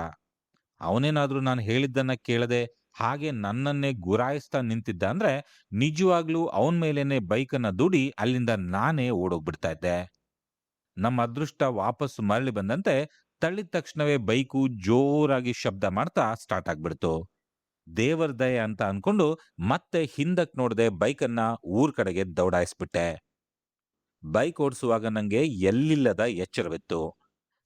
ಅವನೇನಾದ್ರೂ ನಾನು ಹೇಳಿದ್ದನ್ನ ಕೇಳದೆ ಹಾಗೆ ನನ್ನನ್ನೇ ಗುರಾಯಿಸ್ತಾ ನಿಂತಿದ್ದ ಅಂದ್ರೆ ನಿಜವಾಗ್ಲೂ ಅವನ ಮೇಲೇನೆ ಬೈಕನ್ನ ದುಡಿ ಅಲ್ಲಿಂದ ನಾನೇ ಓಡೋಗ್ಬಿಡ್ತಾ ಇದ್ದೆ. ನಮ್ಮ ಅದೃಷ್ಟ ವಾಪಸ್ ಮರಳಿ ಬಂದಂತೆ ತಳ್ಳಿದ ತಕ್ಷಣವೇ ಬೈಕು ಜೋರಾಗಿ ಶಬ್ದ ಮಾಡ್ತಾ ಸ್ಟಾರ್ಟ್ ಆಗ್ಬಿಡ್ತು. ದೇವರ ದಯೆ ಅಂತ ಅನ್ಕೊಂಡು ಮತ್ತೆ ಹಿಂದಕ್ ನೋಡದೆ ಬೈಕನ್ನ ಊರ್ ಕಡೆಗೆ ದೌಡಾಯಿಸ್ಬಿಟ್ಟೆ. ಬೈಕ್ ಓಡಿಸುವಾಗ ನಂಗೆ ಎಲ್ಲಿಲ್ಲದ ಎಚ್ಚರವಿತ್ತು.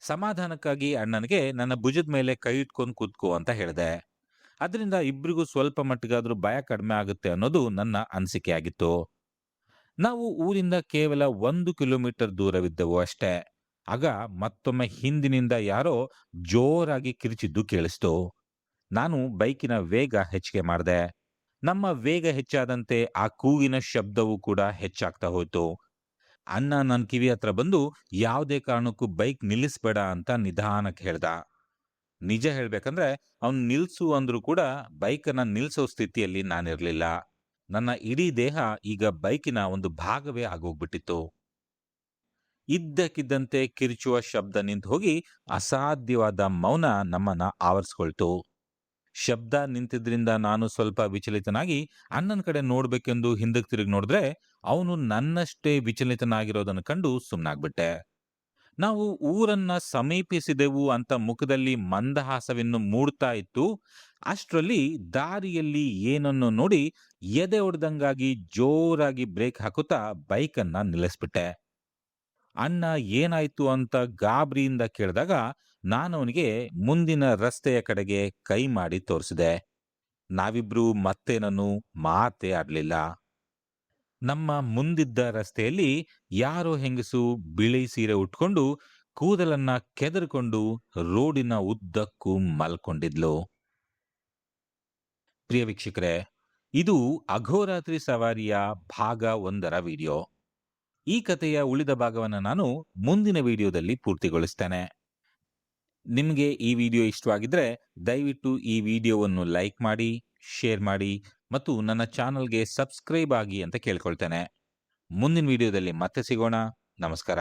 ಸಮಾಧಾನಕ್ಕಾಗಿ ಅಣ್ಣನಿಗೆ ನನ್ನ ಭುಜದ ಮೇಲೆ ಕೈ ಇಟ್ಕೊಂಡು ಕೂತ್ಕೋ ಅಂತ ಹೇಳಿದೆ. ಅದರಿಂದ ಇಬ್ರಿಗೂ ಸ್ವಲ್ಪ ಮಟ್ಟಿಗಾದ್ರೂ ಭಯ ಕಡಿಮೆ ಆಗುತ್ತೆ ಅನ್ನೋದು ನನ್ನ ಅನಿಸಿಕೆ ಆಗಿತ್ತು. ನಾವು ಊರಿಂದ ಕೇವಲ 1 ಕಿಲೋಮೀಟರ್ ದೂರವಿದ್ದೆವು ಅಷ್ಟೇ. ಆಗ ಮತ್ತೊಮ್ಮೆ ಹಿಂದಿನಿಂದ ಯಾರೋ ಜೋರಾಗಿ ಕಿರಿಚಿದ್ದು ಕೇಳಿಸ್ತು. ನಾನು ಬೈಕಿನ ವೇಗ ಹೆಚ್ಚಿಗೆ ಮಾಡಿದೆ. ನಮ್ಮ ವೇಗ ಹೆಚ್ಚಾದಂತೆ ಆ ಕೂಗಿನ ಶಬ್ದವೂ ಕೂಡ ಹೆಚ್ಚಾಗ್ತಾ ಹೋಯ್ತು. ಅಣ್ಣ ನನ್ನ ಕಿವಿ ಹತ್ರ ಬಂದು ಯಾವುದೇ ಕಾರಣಕ್ಕೂ ಬೈಕ್ ನಿಲ್ಲಿಸ್ಬೇಡ ಅಂತ ನಿಧಾನಕ್ಕೆ ಹೇಳ್ದ. ನಿಜ ಹೇಳ್ಬೇಕಂದ್ರೆ ಅವ್ನು ನಿಲ್ಸು ಅಂದ್ರೂ ಕೂಡ ಬೈಕನ್ನ ನಿಲ್ಸೋ ಸ್ಥಿತಿಯಲ್ಲಿ ನಾನಿರ್ಲಿಲ್ಲ. ನನ್ನ ಇಡೀ ದೇಹ ಈಗ ಬೈಕಿನ ಒಂದು ಭಾಗವೇ ಆಗೋಗ್ಬಿಟ್ಟಿತ್ತು. ಇದ್ದಕ್ಕಿದ್ದಂತೆ ಕಿರಿಚುವ ಶಬ್ದ ನಿಂತು ಹೋಗಿ ಅಸಾಧ್ಯವಾದ ಮೌನ ನಮ್ಮನ್ನ ಆವರಿಸ್ಕೊಳ್ತು. ಶಬ್ದ ನಿಂತಿದ್ರಿಂದ ನಾನು ಸ್ವಲ್ಪ ವಿಚಲಿತನಾಗಿ ಅಣ್ಣನ ಕಡೆ ನೋಡ್ಬೇಕೆಂದು ಹಿಂದಕ್ಕೆ ತಿರುಗಿ ನೋಡಿದ್ರೆ ಅವನು ನನ್ನಷ್ಟೇ ವಿಚಲಿತನಾಗಿರೋದನ್ನು ಕಂಡು ಸುಮ್ಮನಾಗ್ಬಿಟ್ಟೆ. ನಾವು ಊರನ್ನ ಸಮೀಪಿಸಿದೆವು ಅಂತ ಮುಖದಲ್ಲಿ ಮಂದಹಾಸವಿನ್ನು ಮೂಡ್ತಾ ಇತ್ತು. ಅಷ್ಟರಲ್ಲಿ ದಾರಿಯಲ್ಲಿ ಏನನ್ನು ನೋಡಿ ಎದೆ ಒಡೆದಂಗಾಗಿ ಜೋರಾಗಿ ಬ್ರೇಕ್ ಹಾಕುತ್ತಾ ಬೈಕನ್ನ ನಿಲ್ಲಿಸ್ಬಿಟ್ಟೆ. ಅಣ್ಣ ಏನಾಯ್ತು ಅಂತ ಗಾಬರಿಯಿಂದ ಕೇಳಿದಾಗ ನಾನು ಅವನಿಗೆ ಮುಂದಿನ ರಸ್ತೆಯ ಕಡೆಗೆ ಕೈ ಮಾಡಿ ತೋರಿಸಿದೆ. ನಾವಿಬ್ರು ಮತ್ತೇನನ್ನು ಮಾತೇ ಆಡ್ಲಿಲ್ಲ. ನಮ್ಮ ಮುಂದಿದ್ದ ರಸ್ತೆಯಲ್ಲಿ ಯಾರೋ ಹೆಂಗಸು ಬಿಳಿ ಸೀರೆ ಉಟ್ಕೊಂಡು ಕೂದಲನ್ನ ಕೆದರ್ಕೊಂಡು ರೋಡಿನ ಉದ್ದಕ್ಕೂ ಮಲ್ಕೊಂಡಿದ್ಲು. ಪ್ರಿಯ ವೀಕ್ಷಕರೇ, ಇದು ಅಘೋರಾತ್ರಿ ಸವಾರಿಯ ಭಾಗ 1ರ ವಿಡಿಯೋ. ಈ ಕಥೆಯ ಉಳಿದ ಭಾಗವನ್ನು ನಾನು ಮುಂದಿನ ವಿಡಿಯೋದಲ್ಲಿ ಪೂರ್ತಿಗೊಳಿಸ್ತೇನೆ. ನಿಮಗೆ ಈ ವಿಡಿಯೋ ಇಷ್ಟವಾಗಿದ್ರೆ ದಯವಿಟ್ಟು ಈ ವಿಡಿಯೋವನ್ನು ಲೈಕ್ ಮಾಡಿ, ಶೇರ್ ಮಾಡಿ ಮತ್ತು ನನ್ನ ಚಾನಲ್ಗೆ ಸಬ್ಸ್ಕ್ರೈಬ್ ಆಗಿ ಅಂತ ಕೇಳ್ಕೊಳ್ತೇನೆ. ಮುಂದಿನ ವಿಡಿಯೋದಲ್ಲಿ ಮತ್ತೆ ಸಿಗೋಣ. ನಮಸ್ಕಾರ.